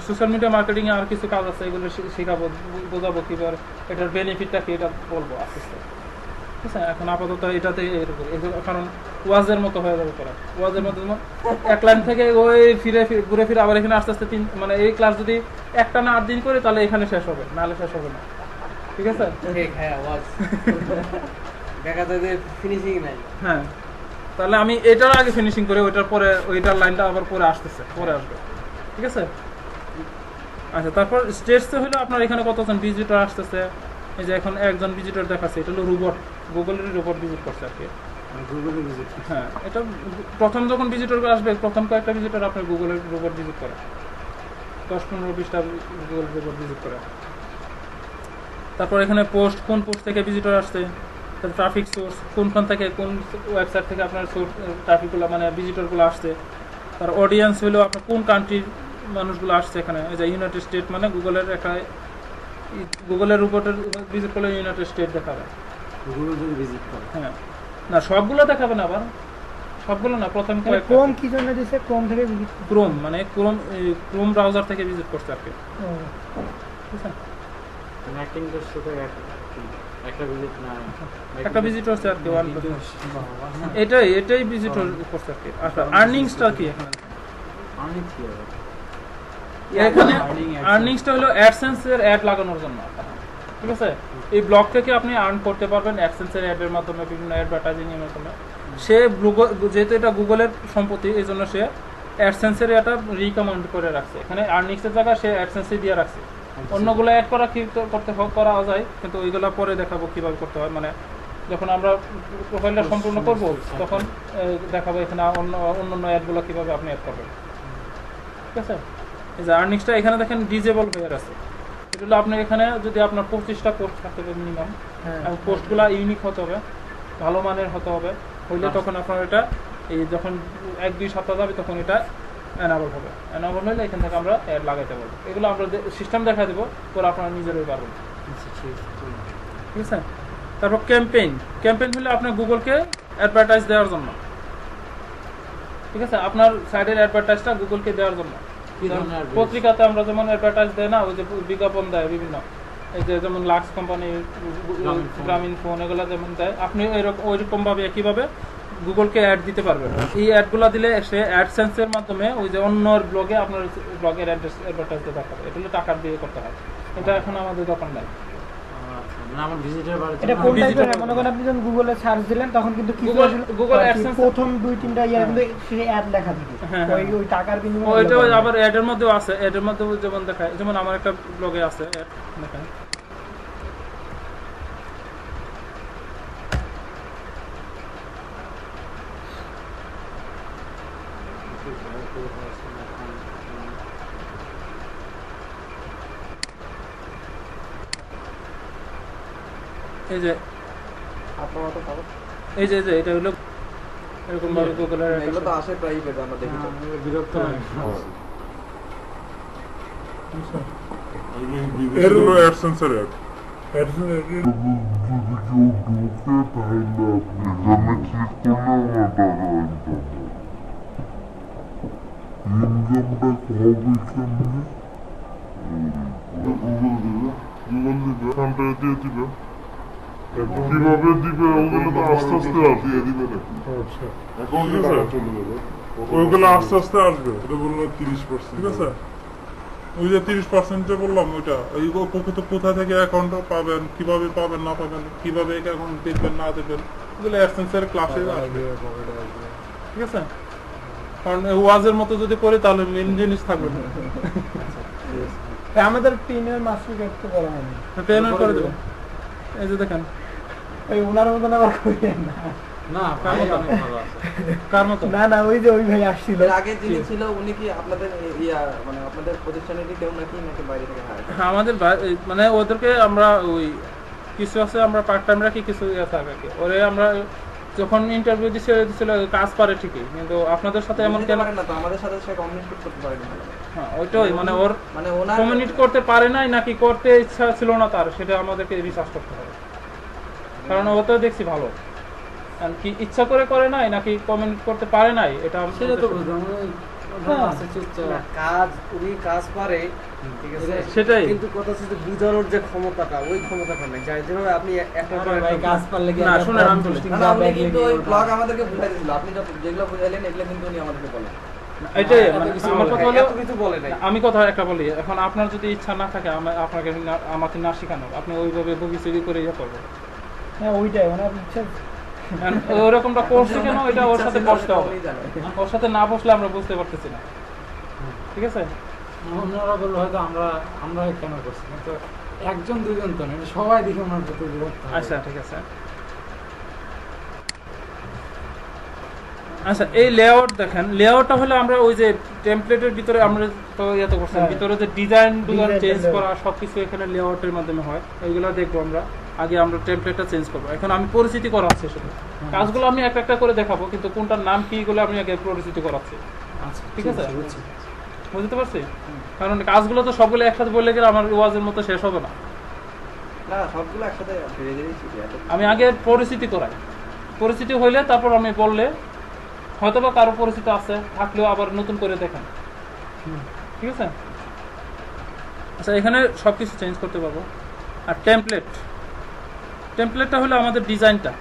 সোশ্যাল মিডিয়া মার্কেটিংয়ে আর কিছু কাজ আছে, এগুলো শেখাবো, বোঝাবো কীভাবে এটার বেনিফিটটা কি, এটা বলবো আস্তে আস্তে, ঠিক আছে? এখন আপাতত এটাতে কারণ ওয়াজের মতো হয়ে যাবে পরে, ওয়াজের মতো যেমন এক লাইন থেকে ওই ঘুরে ফিরে আবার এখানে আস্তে আস্তে মানে এই ক্লাস যদি একটা না 8 দিন করে তাহলে এখানে শেষ হবে, নাহলে শেষ হবে না, ঠিক আছে? দেখা যায় যে ফিনিশিং নাই। হ্যাঁ, তাহলে আমি এটার আগে ফিনিশিং করে ওইটার পরে ওইটার লাইনটা আবার পরে আসতেছে, পরে আসবে, ঠিক আছে? আচ্ছা, তারপর স্টেটসে হলো আপনার এখানে কতজন ভিজিটর আসতেছে। এই যে এখন একজন ভিজিটর দেখাচ্ছে, এটা হলো রোবট, গুগলের রোবট ভিজিট করছে আর কি, গুগলে ভিজিট। হ্যাঁ, এটা প্রথম যখন ভিজিটর আসবে, প্রথম কয়েকটা ভিজিটর আপনার গুগলের রোবট ভিজিট করে, 10-15-20টা গুগল রোবট ভিজিট করে। তারপর এখানে পোস্ট, কোন পোস্ট থেকে ভিজিটর আসছে, ট্রাফিক সোর্স, কোনখান থেকে কোন ওয়েবসাইট থেকে আপনার সোর্স ট্রাফিকগুলো মানে ভিজিটরগুলো আসছে। তার অডিয়েন্স হলো আপনার কোন কান্ট্রির মানুষগুলো আসছে এখানে। এই যে ইউনাইটেড স্টেট মানে গুগলের একটা, গুগলের উপরে ভিজিট করলে ইউনাইটেড স্টেট দেখাবে, গুগল যদি ভিজিট করে। হ্যাঁ, না সবগুলো দেখাবে না, আবার সবগুলো না, প্রথম ক্রোম কি জন্য দিছে, ক্রোম থেকে ভিজিট, ক্রোম মানে ক্রোম ব্রাউজার থেকে ভিজিট করছে আর কি, ঠিক আছে? কানেক্টিং করতে তো একটা ভিজিট না, একটা ভিজিটর হচ্ছে আর কি, এটাই ভিজিটর করছে আর কি। আচ্ছা, আর্নিংসটা কি এখানে? এখানে আর্নিংসটা হলো অ্যাডসেন্সের অ্যাড লাগানোর জন্য, ঠিক আছে? এই ব্লগ থেকে আপনি আর্ন করতে পারবেন অ্যাডসেন্সের অ্যাডের মাধ্যমে, বিভিন্ন অ্যাডভার্টাইজিং এর মাধ্যমে। সে যেহেতু এটা গুগলের সম্পত্তি, এই জন্য সে অ্যাডসেন্সের এটা রিকমেন্ড করে রাখছে, এখানে আর্নিংসের জায়গায় সে অ্যাডসেন্সে দিয়ে রাখছে। অন্যগুলো অ্যাড করা যায়, কিন্তু ওইগুলো পরে দেখাবো কিভাবে করতে হয়, মানে যখন আমরা প্রোফাইলটা সম্পূর্ণ করব তখন দেখাবো এখানে অন্য অ্যাডগুলো কিভাবে আপনি অ্যাড করবেন, ঠিক আছে? এই যে আর্নিংসটা এখানে দেখেন ডিজেবল হয়ে আছে, এটা হলো আপনার এখানে যদি আপনার 25টা পোস্ট থাকতে হবে মিনিমাম, এবং পোস্টগুলো ইউনিক হতে হবে, ভালো মানের হতে হবে, হইলে তখন আপনার এটা এই যখন 1-2 সপ্তাহ যাবে তখন এটা এনাবল হবে। এনাবল হলে এখান থেকে আমরা অ্যাড লাগাইতে পারবো। এগুলো আমরা সিস্টেম দেখা দেবো, পরে আপনারা নিজেরাই পারবেন, ঠিক আছে? তারপর ক্যাম্পেইন হলে আপনার গুগলকে অ্যাডভার্টাইজ দেওয়ার জন্য, ঠিক আছে? আপনার সাইডের অ্যাডভার্টাইজটা গুগলকে দেওয়ার জন্য। পত্রিকাতে আমরা যেমন অ্যাডভার্টাইজ দেয় না, ওই যে বিজ্ঞাপন দেয় বিভিন্ন, এই যে যেমন লাক্স কোম্পানি, গ্রামীণ ফোন, এগুলো যেমন দেয়, আপনি ওইরকম ভাবে একইভাবে গুগলকে অ্যাড দিতে পারবেন। এই অ্যাডগুলো দিলে সে অ্যাডসেন্সের মাধ্যমে ওই যে অন্য ব্লগে আপনার ব্লগের অ্যাডভার্টাইজ দেখাবে, এটা হলো টাকা দিয়ে করতে হয়, এটা এখন আমাদের দোকান নাই। আমার ভিজিটর বাড়িতে এটা কোন টাইপের, মনে করেন আপনি যখন গুগলে সার্চ দিলেন তখন কিন্তু গুগল অ্যাডসেন্স প্রথম 2-3টা ইয়ার কিন্তু সেই অ্যাড লেখা থাকে, ওই টাকার বিনিময়ে ওইটা আবার অ্যাডের মধ্যেও আছে, অ্যাডের মধ্যেও যেমন দেখায়, যেমন আমার একটা ব্লগে আছে অ্যাড দেখায়, এই যে এটা হলো এরকম ভাবে গুগলের এগুলো তো আসে প্রাইভেট, আমরা দেখি তো। বিরক্ত লাগে। এগুলো অ্যাডসেন্সের অ্যাড। কিভাবে দিবে ওগুলো তো আস্তে আস্তে আসবে, ওইগুলো আস্তে আস্তে আসবে। এটা বললো 30%, ঠিক আছে? ওই যে 30% যে বললাম ওইটা, ওই প্রকৃত কোথা থেকে অ্যাকাউন্ট পাবেন, কিভাবে পাবেন না পাবেন, কিভাবে অ্যাকাউন্ট দেখবেন না দেখবেন, ওগুলো অ্যাডসেন্সের ক্লাসে আসবে, ঠিক আছে? কারণ ওয়াজের মতো যদি করি তাহলে মেন জিনিস থাকবে না। আমাদের পিনের মাস্টার গেট তো করা হয়নি, পেমেন্ট করে দেবেন। এই যে দেখেন ওই ওনার মতন আবার করিয়েন না। না ভাই অনেক ভালো আছে। কার মতো? না না ওই যে ওই ভাই আসছিল এর আগে যিনি ছিল উনি কি আপনাদের মানে আপনাদের প্রতিষ্ঠানেরই কেউ নাকি বাইরে থেকে হায়ার? হ্যাঁ আমাদের মানে ওদেরকে আমরা ওই কিছু আছে আমরা পার্ট টাইম রাখি, কিছু থাকে ওরে আমরা যখন ইন্টারভিউ দিছিল কাজ পারে ঠিকই, কিন্তু আপনাদের সাথে এমন কেন পারে না তো আমাদের সাথে সে কমিউনিকেট করতে পারে না। হ্যাঁ ওইটাই মানে ওর মানে ওনার কমিউনিকেট করতে পারে নাই নাকি করতে ইচ্ছা ছিল না তার, সেটা আমাদেরকে রিসার্চ করতে হবে। কারণ ও তো দেখছি ভালো, আর কি ইচ্ছা করে নাই নাকি কমিউনিকেট করতে পারে নাই, এটা সেটা তো বুঝলাম আছে চুপচাপ কাজ উনি কাজ পারে ঠিক আছে সেটাই। কিন্তু কথা হচ্ছে যে বুঝানোর যে ক্ষমতাটা ওই ক্ষমতাটা নাই যাই যেভাবে আপনি একটা পর ভাই একটা কাজ পারলে কি না, শুনেন, আমি বলি। না, উনি কিন্তু ওই ব্লগ আমাদেরকে বুঝাই দিয়েছিল। আপনি যেগুলো বুঝাইলেন এগুলো কিন্তু উনি আমাদেরকে বলেন। এটাই এত মানে কিছু আমার বলে কথা নাই, হলো এত কিছু বলে নাই আমি কথা একটা বলি, এখন আপনার যদি ইচ্ছা না থাকে আপনাকে আমাকে না শেখানো, আপনি ওইভাবে বগিচুরি করে ইয়ে করবেন। হ্যাঁ ওইটাই ওনার ইচ্ছা। ওরকমটা করছে কেন, এটা ওর সাথে বসতে হবে। উনি জানেন। ওর সাথে না বসলে আমরা বুঝতে পারতেছি না, ঠিক আছে? অন্যরা বললো হয়তো আমরা কেন করছি, কিন্তু একজন দুইজন তো না, সবাই দেখে ওনার প্রতি বিরক্ত হয়। আচ্ছা ঠিক আছে। আচ্ছা এই লেআউট দেখেন, লেআউটটা হলো আমরা ওই যে টেমপ্লেটের ভিতরে আমরা তো ইয়ে তো করছেন, ভিতরে যে ডিজাইন চেঞ্জ করা সবকিছু এখানে লেআউটের মাধ্যমে হয়, এইগুলো দেখবো আমরা। আগে আমরা টেমপ্লেটটা চেঞ্জ করবো। এখন আমি পরিচিতি করাচ্ছি শুধু, কাজগুলো আমি একটা করে দেখাবো, কিন্তু কোনটার নাম কি গুলো আমি আগে পরিচিতি করাচ্ছি, আচ্ছা ঠিক আছে? বুঝছি। বুঝতে পারছি? কারণ কাজগুলো তো সবগুলো একসাথে বললে গেলে আমার ওয়াজের মতো শেষ হবে না। না, সবগুলো একসাথে ধীরে ধীরে শিখি। আমি আগে পরিচিতি করাই, পরিচিতি হইলে তারপর আমি বললে হয়তো বা কারো পরিচিতি আছে থাকলেও আবার নতুন করে দেখেন, ঠিক আছে? আচ্ছা এখানে সবকিছু চেঞ্জ করতে পারবো। আর টেমপ্লেটটা হলো আমাদের ডিজাইনটা,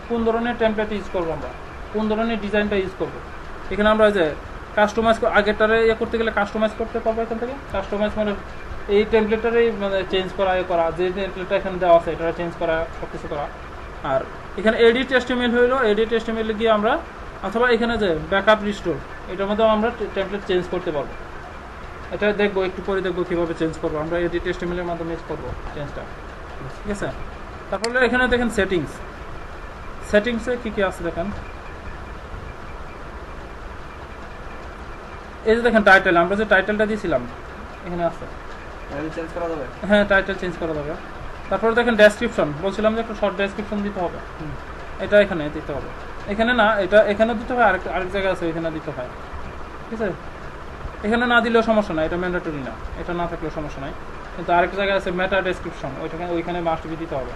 কোন ধরনের টেমপ্লেট ইউজ করবো আমরা, কোন ধরনের ডিজাইনটা ইউজ করবো। এখানে আমরা যে কাস্টমাইজ আগেরটারে ইয়ে করতে গেলে কাস্টমাইজ করতে পারবো। এখান থেকে কাস্টমাইজ মানে এই টেমপ্লেটটারই মানে চেঞ্জ করা যে টেমপ্লেটটা এখানে দেওয়া আছে এটা চেঞ্জ করা, সব কিছু করা। আর এখানে এডিট এস্টিমেল হইলো, এডিট এস্টিমেলে গিয়ে আমরা অথবা এখানে যে ব্যাকআপ রিস্টোর এটার মধ্যেও আমরা টেমপ্লেট চেঞ্জ করতে পারবো। এটা দেখবো, একটু পরে দেখবো কীভাবে চেঞ্জ করবো। আমরা এডিট এস্টিমেলের মাধ্যমে করবো চেঞ্জটা, ঠিক আছে? তারপরে এখানে দেখেন সেটিংসে কী আছে দেখেন। এই যে দেখেন টাইটেল, আমরা যে টাইটেলটা দিয়েছিলাম এখানে আছে। চেঞ্জ করা যাবে? হ্যাঁ টাইটেল চেঞ্জ করা যাবে। তারপরে দেখেন ডেসক্রিপশন, বলছিলাম যে একটা শর্ট ডেসক্রিপশন দিতে হবে, এটা এখানে দিতে হবে। এখানে না, এটা এখানে দিতে হয়, আরেক জায়গায় আছে এখানে দিতে হয়, ঠিক আছে? এখানে না দিলেও সমস্যা নাই, এটা ম্যান্ডেটরি না, এটা না থাকলেও সমস্যা নাই। কিন্তু আরেক জায়গায় আছে মেটা ডেসক্রিপশন, ওইখানে মাস্ট বি দিতে হবে।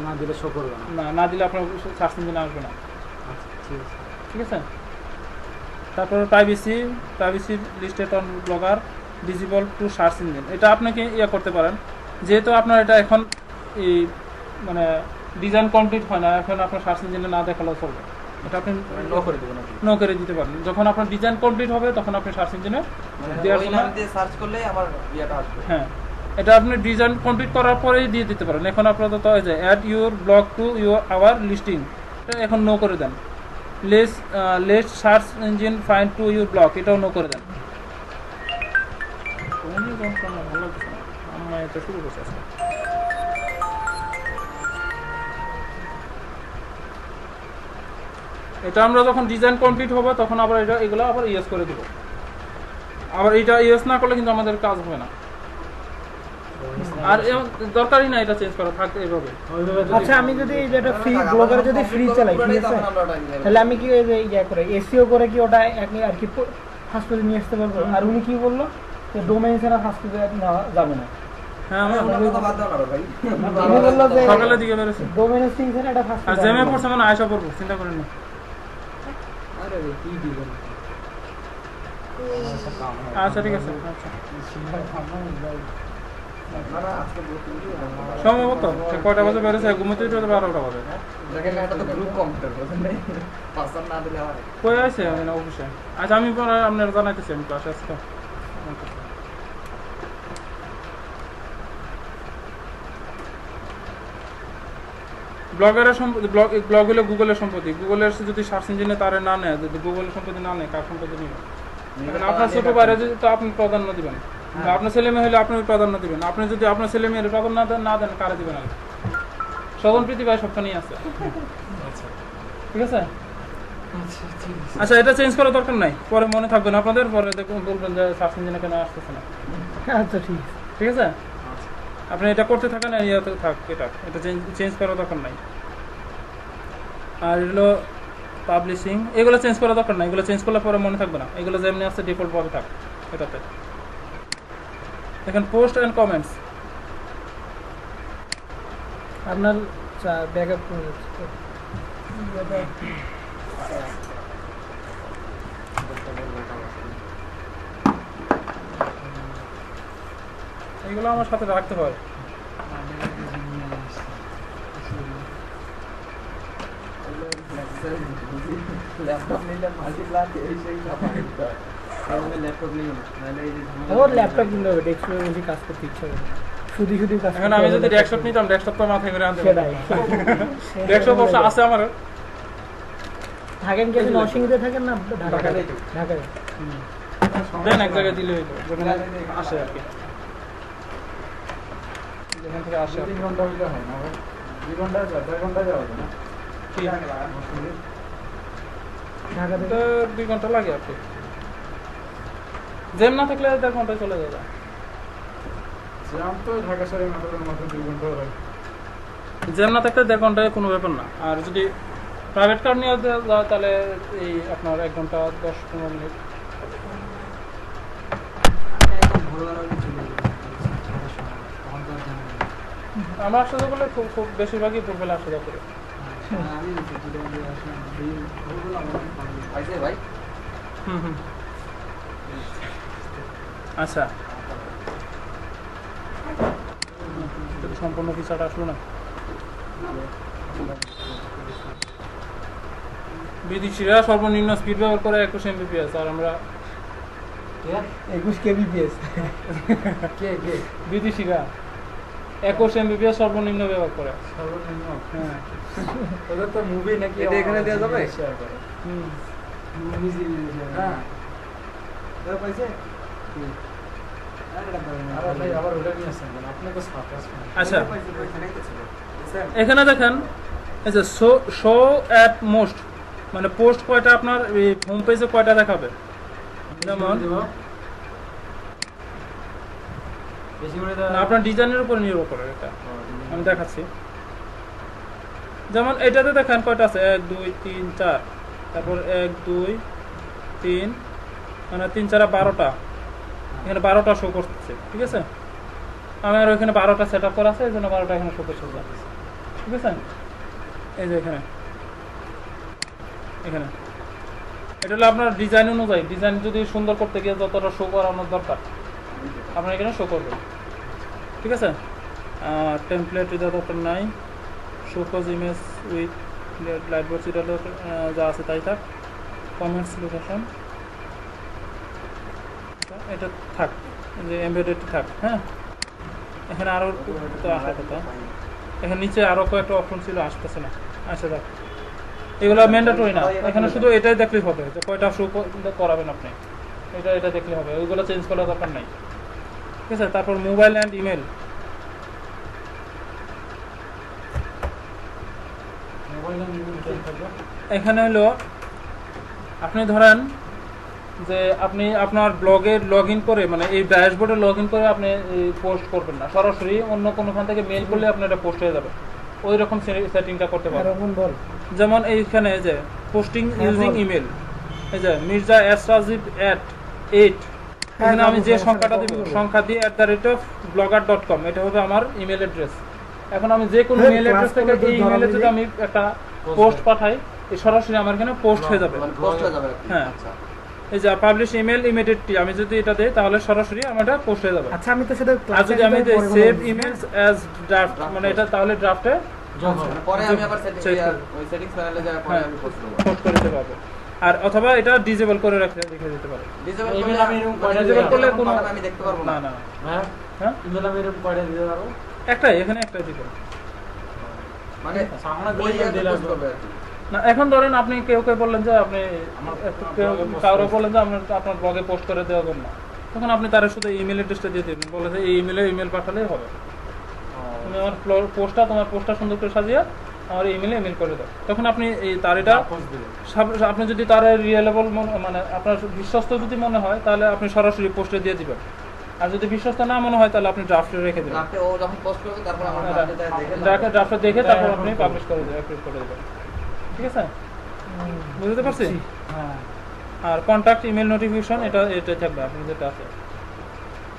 না দিলে শো করবে না। না দিলে আপনার সার্চ ইঞ্জিনে আসবে না, আচ্ছা ঠিক আছে। ঠিক আছে? তারপর privacy listed on blogger visible to search engine, এটা আপনাকে ইয়ে করতে পারেন। যেহেতু আপনার এটা এখন এই মানে ডিজাইন কমপ্লিট হয় না, এখন আপনার সার্চ ইঞ্জিনে না দেখালেও চলবে, এটা আপনি নো করে দিতে পারেন। যখন আপনার ডিজাইন কমপ্লিট হবে তখন আপনি সার্চ ইঞ্জিনে দেওয়ার জন্য সার্চ করলে আমার ইয়েটা আসবে। হ্যাঁ, এটা আপনি ডিজাইন কমপ্লিট করার পরেই দিয়ে দিতে পারেন। এখন আপাতত এই যে add your blog to our listing, এটা এখন নো করে দেন। Let search engine find to your blog, এটাও নো করে দেন। ভালো লাগছে না, আমরা এটা শুরু করছি আজকে। এটা আমরা যখন ডিজাইন কমপ্লিট হবে তখন আবার এগুলো আবার ইউজ করে দিব। আবার এটা ইউজ না করলে কিন্তু আমাদের কাজ হবে না। আর দরকারই না এটা চেঞ্জ করা, থাকতে এভাবে। আচ্ছা আমি যদি এই যেটা ফ্রি ব্লগার যদি ফ্রি চালাই, ঠিক আছে, তাহলে আমি কি এই যে ইয়া করে এসইও করে কি ওটা আর কি ফার্স্ট পেজে নিয়ে আসতে পারবো? আর উনি কি বললো যে ডোমেইন ছাড়া ফার্স্ট পেজে নেওয়া যাবে না। হ্যাঁ উনি বললো যে সকালের দিকে বেরোছে, ডোমেইন সিং ছাড়া এটা ফার্স্ট আর জেমে পড়ছে মানে আয়সা পড়বো, চিন্তা করেন না। আরে কি দিবেন? আচ্ছা ঠিক আছে, আচ্ছা সম্ভবত কয়টা বাজে বেরোছে, ঘুমোতে 12টা বাজে। কই আছে আমি না অফিসে? আচ্ছা আমি পরে আপনার জানাইতেছি, আমি ক্লাসে আসতে। ব্লগারের ব্লগ হলো গুগলের সম্পত্তি। গুগলের যদি সার্চ ইঞ্জিনে তারে না নেয়, যদি গুগলের সম্পত্তি না নেয়, কার সম্পত্তি নেবে? আপনার ছোট বাইরে যদি তো আপনি প্রাধান্য দিবেন, আপনার ছেলে মেয়ে হলে আপনি প্রাধান্য দিবেন। আপনি যদি আপনার ছেলে মেয়ের প্রাধান্য না দেন, কারে দিবেন? স্বজনপ্রীতি ভাই সবখানেই আছে। আচ্ছা ঠিক আছে? আচ্ছা ঠিক আছে। আচ্ছা, এটা চেঞ্জ করার দরকার নাই, পরে মনে থাকবে না আপনাদের, পরে দেখুন বলবেন যে সার্চ ইঞ্জিনে কেন আসতেছে না। আচ্ছা ঠিক আছে। ঠিক আছে, আপনি এটা করতে থাকেন, ইয়াতে থাক, এটা চেঞ্জ করার দরকার নাই। আর এগুলো পাবলিশিং, এগুলো চেঞ্জ করার দরকার নাই, এগুলো চেঞ্জ করলে পরে মনে থাকবে না, এগুলো যেমনি আছে ডিফল্ট ভাবে থাক এটাতে। দেখেন পোস্ট অ্যান্ড কমেন্টস, আপনার ব্যাকআপ করে যাচ্ছে। এগুলো আমার সাথে রাখতে হয়। ল্যাপটপ নিলে মাল্টিপ্লাস এই সেই ল্যাপটপ নিলে ওর ল্যাপটপ কিনতে হবে, ডেস্কটপে বেশি কাজ করতে ইচ্ছা করে শুধু শুধু কাজ এখন আমি যদি ডেস্কটপ নিতাম, ডেস্কটপ তো মাথায় করে আনতে সেটাই ডেস্কটপ অবশ্য আছে আমার। থাকেন কি আপনি নরসিংদীতে থাকেন না ঢাকায়? ঢাকায়। দেন এক জায়গায় দিলে হইলো, যেখানে আসে আর কি, যেখান থেকে আসে। 3 ঘন্টা হইলে হয় না ভাই? 2 ঘন্টা 4 ঘন্টা যাওয়া যায় না? ঢাকাতে তো 2 ঘন্টা লাগে আর কি, জ্যাম না থাকলে 1.5 ঘন্টায় চলে যাবে। জ্যাম তো ঢাকা শহরে মেট্রোর মতো 2 ঘন্টা হয়। জ্যাম না থাকলে 1.5 ঘন্টায় কোনো ব্যাপার না। আর যদি প্রাইভেট কার নিয়ে যাওয়া তাহলে এই আপনার 1 ঘন্টা 10-15 মিনিট। একদম ভোরবেলা উঠে চলে যাবে তখন তো আর জানা নেই। আমরা আসা যাওয়া করলে খুব বেশিরভাগই ভোরবেলা আসা যাওয়া করি। আমি দুটো দিয়ে আসলাম ভোরবেলা আমার আইছে ভাই হুম। আচ্ছা, সম্পূর্ণ ফিচারটা আসলো না। বিদেশিরা সর্বনিম্ন স্পিড ব্যবহার করে 21 Mbps, আর আমরা 21 kbps কে বিদেশিরা 21 Mbps সর্বনিম্ন ব্যবহার করে। সর্বনিম্ন? হ্যাঁ। ওদের তো মুভি নাকি এটা এখানে দেওয়া যাবে? শেয়ার করে। হুম। হ্যাঁ কেউ পাইছে আরে ভাই আবার ওটা নিয়ে আসেন কেন? আপনি তো সাথে আসবেন। আচ্ছা, পাইছে তো এখানেই তো ছিল এখানে দেখেন এই যে শো অ্যাট মোস্ট, মানে পোস্ট কয়টা আপনার হোম পেজে কয়টা দেখাবে। যেমন বেশি করে না, আপনার ডিজাইনের উপর নির্ভর করে, এটা আমি দেখাচ্ছি। যেমন এটাতে দেখেন কয়টা আছে, 1 2 3 4, তারপর 1 2 3, মানে 3 4 12টা, এখানে 12টা শো করতেছে। ঠিক আছে, আমার ওইখানে 12টা সেট আপ করা আছে, এই জন্য 12টা এখানে শো করছে। ঠিক আছে, এই যে এখানে এটা হলো আপনার ডিজাইন অনুযায়ী, ডিজাইন যদি সুন্দর করতে গিয়ে যতটা শো করানোর দরকার আপনার এখানে শো করবে। ঠিক আছে, টেমপ্লেট এটা দরকার নাই, show cause image with light box এটা যা আছে তাই থাক। কমেন্টস লোকেশন এটা থাক, যে এমবেডেড থাক। হ্যাঁ, এখানে আরও তো আসার কথা, এখানে নিচে আরও কয়েকটা অপশন ছিল, আসতেছে না। আচ্ছা দেখ, এগুলো ম্যান্ডেটরি না, এখানে শুধু এটাই দেখলেই হবে যে কয়টা শো করাবেন আপনি, এটা দেখলে হবে, ওইগুলো চেঞ্জ করার দরকার নাই। ঠিক আছে, তারপর মোবাইল অ্যান্ড ইমেল, এখানে হলো আপনি ধরেন যে আপনি আপনার ব্লগে লগ ইন করে, মানে এই ড্যাশবোর্ডে লগ ইন করে আপনি পোস্ট করবেন না, সরাসরি অন্য কোনোখান থেকে মেল করলে আপনার এটা পোস্ট হয়ে যাবে। ওই রকম সেটিংটা করতে পারবেন। যেমন এইখানে যে পোস্টিং ইউজিং ইমেল, এই যে মির্জা এস রাজীব @8, এখানে আমি যে সংখ্যাটা দিব, সংখ্যা দিয়ে @blogger.com, এটা হবে আমার ইমেল অ্যাড্রেস। এখন আমি যে কোনো মেল অ্যাড্রেস থেকে এই ইমেলে যদি আমি একটা পোস্ট পাঠাই, এই সরাসরি আমার এখানে পোস্ট হয়ে যাবে। পোস্ট হয়ে যাবে। হ্যাঁ, আচ্ছা, এই যে পাবলিশ ইমেল ইমিডিয়েটলি আমি যদি এটা দেই তাহলে সরাসরি আমার এটা পোস্ট হয়ে যাবে। আচ্ছা, আমি তো সেটা আর যদি আমি দেই সেভ ইমেলস অ্যাজ ড্রাফট, মানে এটা তাহলে ড্রাফটে পরে আমি আবার ওই সেটিংস প্যানেলে যাওয়ার পরে আমি পোস্ট করব, পোস্ট করে দিতে পারবো। আর অথবা এটা ডিসেবল করে রেখে দিতে পারো। ডিসেবল ইমেল আমি এরকম ডিসেবল করলে কোনো আমি দেখতে পারবো না না। না হ্যাঁ হ্যাঁ, ইমেল আমি এরকম কয়টা দিতে পারবো? একটাই, এখানে একটাই দিতে মানে সামনে ওই দিলে জায়গায় পোস্ট করবে আর কি। না। এখন ধরেন আপনি কেউ বললেন যে আপনি কাউরে বললেন যে আপনার ব্লগে পোস্ট করে দেওয়ার জন্য, তখন আপনি তার শুধু ইমেল অ্যাড্রেসটা দিয়ে দেবেন, বলে যে এই ইমেলে ইমেল পাঠালেই হবে। তুমি আমার তোমার পোস্টটা সুন্দর করে সাজিয়ে আমার ইমেলে ইমেল করে দাও, তখন আপনি এই তার এটা আপনি যদি তার রিয়েলেবল মানে আপনার বিশ্বস্ত যদি মনে হয় তাহলে আপনি সরাসরি পোস্টে দিয়ে দিবেন, আর যদি বিশ্বস্ত না মনে হয় তাহলে আপনি ড্রাফটে রেখে দেবেন, ড্রাফটে দেখে তারপর আপনি পাবলিশ করে দেবেন, অ্যাপ্রুভ করে দেবেন। ঠিক আছে, বুঝতে পারছি? আর কন্ট্যাক্ট ইমেল নোটিফিকেশন এটা থাকবে আপনি যেটা আছে,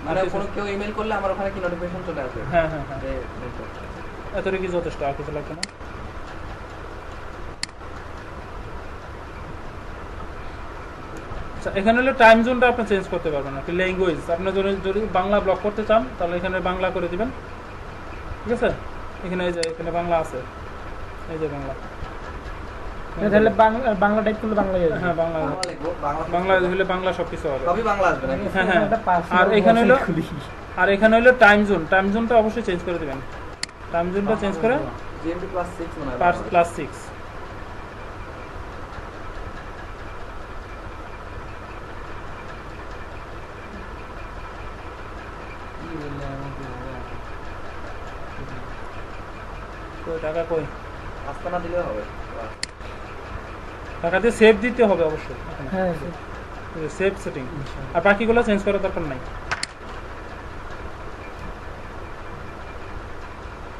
মানে কোনো কেউ ইমেল করলে আমার ওখানে কি নোটিফিকেশন চলে আসবে? হ্যাঁ হ্যাঁ হ্যাঁ, এতটুকু যথেষ্ট, আর কিছু লাগবে না। আচ্ছা, এখানে হলো টাইম জোনটা আপনি চেঞ্জ করতে পারবেন না, ল্যাঙ্গুয়েজ আপনি যদি বাংলা ব্লক করতে চান তাহলে এখানে বাংলা করে দিবেন। ঠিক আছে, এখানে এই যে এখানে বাংলা আছে, এই যে বাংলা, তাহলে বাংলা টাইপ করলে বাংলা যাবে। হ্যাঁ বাংলা হলে বাংলা সবকিছু হবে, সবই বাংলা আসবে নাকি? হ্যাঁ হ্যাঁ। আর এখানে হলো টাইম জোনটা অবশ্যই চেঞ্জ করে দিবেন, টাইম জোনটা চেঞ্জ করে GMT +6 মনে হয় +6। টাকা কই আস্তানা দিলে হবে, টাকা দিয়ে সেভ দিতে হবে অবশ্যই, হ্যাঁ সেভ সেটিং, আর বাকিগুলো চেঞ্জ করার দরকার নাই।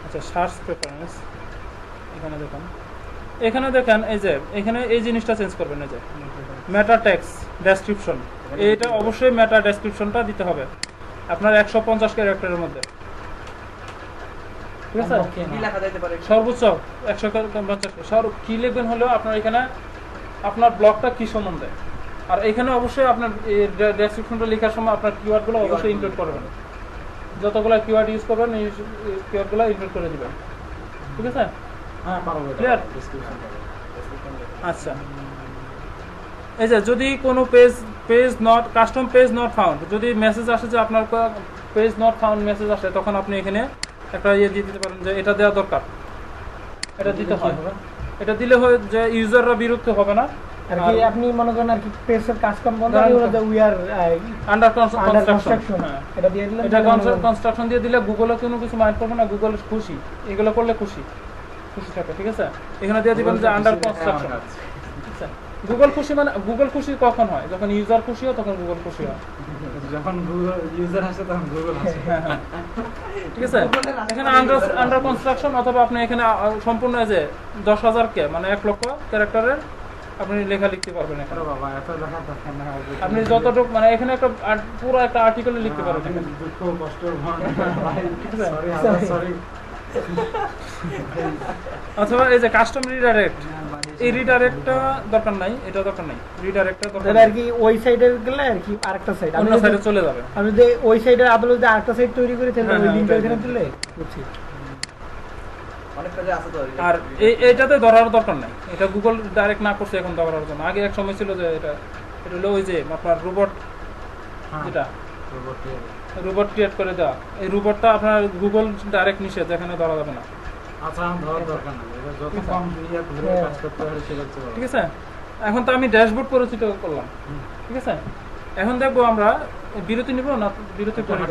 আচ্ছা, সার্চ প্রেফারেন্স এখানে দেখেন এই যে এখানে এই জিনিসটা চেঞ্জ করবেন, এই যে মেটা টেক্সট ডেসক্রিপশন, এইটা অবশ্যই মেটা ডেসক্রিপশনটা দিতে হবে আপনার 150 ক্যারেক্টারের মধ্যে। ঠিক আছে, কি লেখা যেতে পারে? সর্বোচ্চ 150। কি লিখবেন হলো আপনার এখানে আপনার ব্লগটা কি সম্বন্ধে, আর এখানে অবশ্যই আপনার ডেসক্রিপশনটা লেখার সময় আপনার কিওয়ার্ডগুলো অবশ্যই ইনক্লুড করবেন, যতগুলো কিওয়ার্ড ইউজ করবেন এই কিওয়ার্ডগুলো ইনক্লুড করে দিবেন। ঠিক আছে, হ্যাঁ পারবো, ক্লিয়ার? ডেসক্রিপশন আচ্ছা, এই যে যদি কোনো কাস্টম পেজ নট ফাউন্ড, যদি মেসেজ আসে যে আপনার পেজ নট ফাউন্ড মেসেজ আসে, তখন আপনি এখানে একটা দিয়ে দিতে পারেন যে এটা দেওয়া দরকার, এটা দিতে হয়। এটা দিলে হয় যে ইউজাররা বিরক্ত হবে না, আর কি আপনি মনে করেন আর কি পেজের কাজ কাম বন্ধ করে দিলে উই আর আন্ডার কনস্ট্রাকশন, এটা দিয়ে দিলে, এটা কনস্ট্রাকশন দিয়ে দিলে গুগলও কোনো কিছু মাইন্ড করবে না, গুগল খুশি, এগুলো করলে খুশি থাকে। ঠিক আছে, এখানে দিয়ে দিবেন যে আন্ডার কনস্ট্রাকশন। গুগল খুশি মানে গুগল খুশি কখন হয়? যখন ইউজার খুশি হয় তখন গুগল খুশি হয়, যখন গুগল ইউজার আসে তখন গুগল আসে। ঠিক আছে, এখানে আন্ডার কনস্ট্রাকশন, অথবা আপনি এখানে সম্পূর্ণ যে 10,000 কে মানে 1 লক্ষ ক্যারেক্টারের আপনি লেখা লিখতে পারবেন এখানে। বাবা এত লেখা দরকার না, আপনি যতটুকু মানে এখানে একটা পুরো একটা আর্টিকেল লিখতে পারবেন এখানে। দুঃখ কষ্ট সরি অথবা এই যে কাস্টম রিডাইরেক্ট, এই রিডাইরেক্টটা দরকার নাই, এটা দরকার নাই, রিডাইরেক্টটা দরকার আর কি ওই সাইডে গেলে আর কি আরেকটা সাইড অন্য সাইডে চলে যাবে। আমি যদি ওই সাইডের আদলে যদি আরেকটা সাইড তৈরি করে তাহলে ওই লিংকটা এখানে দিলে বুঝছি। অনেক কাজে আছে তো, আর এইটাতে ধরার দরকার নাই, এটা গুগল ডাইরেক্ট না করছে এখন ধরার জন্য। আগে এক সময় ছিল যে এটা হলো ওই যে আপনার রোবট, যেটা রোবট ক্রিয়েট করে দেওয়া, এই রোবটটা আপনার গুগল ডাইরেক্ট নিষেধ, এখানে ধরা যাবে না। আচ্ছা, ধরার দরকার নাই, এটা যত কম ইয়া করে কাজ করতে পারে সেটা হচ্ছে ভালো। ঠিক আছে, এখন তো আমি ড্যাশবোর্ড পরিচিত করলাম। ঠিক আছে, এখন দেখবো আমরা বিরতি নিব না, বিরতি পরে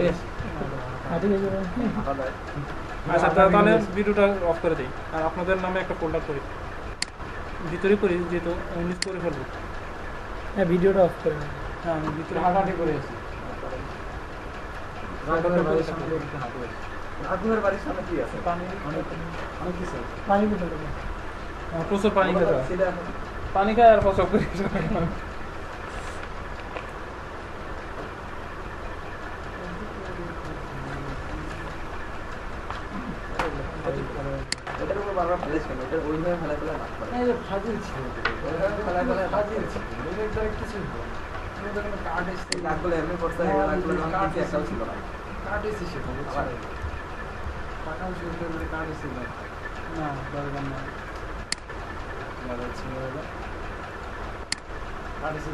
আচ্ছা তাহলে ভিডিওটা অফ করে দিই, আর আপনাদের নামে একটা ফোল্ডার করি, ভিতরে করি যেহেতু ইউনিট করে ফেলবো। হ্যাঁ ভিডিওটা অফ করে হ্যাঁ আমি ভিতরে হাঁটাহাঁটি করে আছি। আগুনের বাড়ির সামনে কি আছে? অনেক কিছু আছে। পানি বোতল প্রচুর পানি খেতে হয়, ছেলে পানি খায় আর প্রচুর করি। এটার উপর বারবার ফেলিস কেন? এটা ওইভাবে ফেলা ফেলা না করে। এই যে ফাজিল ছিল, ওইভাবে ফেলা ফেলা না ফাজিল ছিল, এর দ্বারা কিছু হলো না। আমাদের কোনো কার্ড এসে নাকগুলো এমনি করছে, এই নাকগুলো যখন কিছু একটাও ছিল না। কার্ড এসে সেটা বুঝছো? টাকাও ছিল, কার্ড এসে না দরকার না, ছিল কার্ড এসে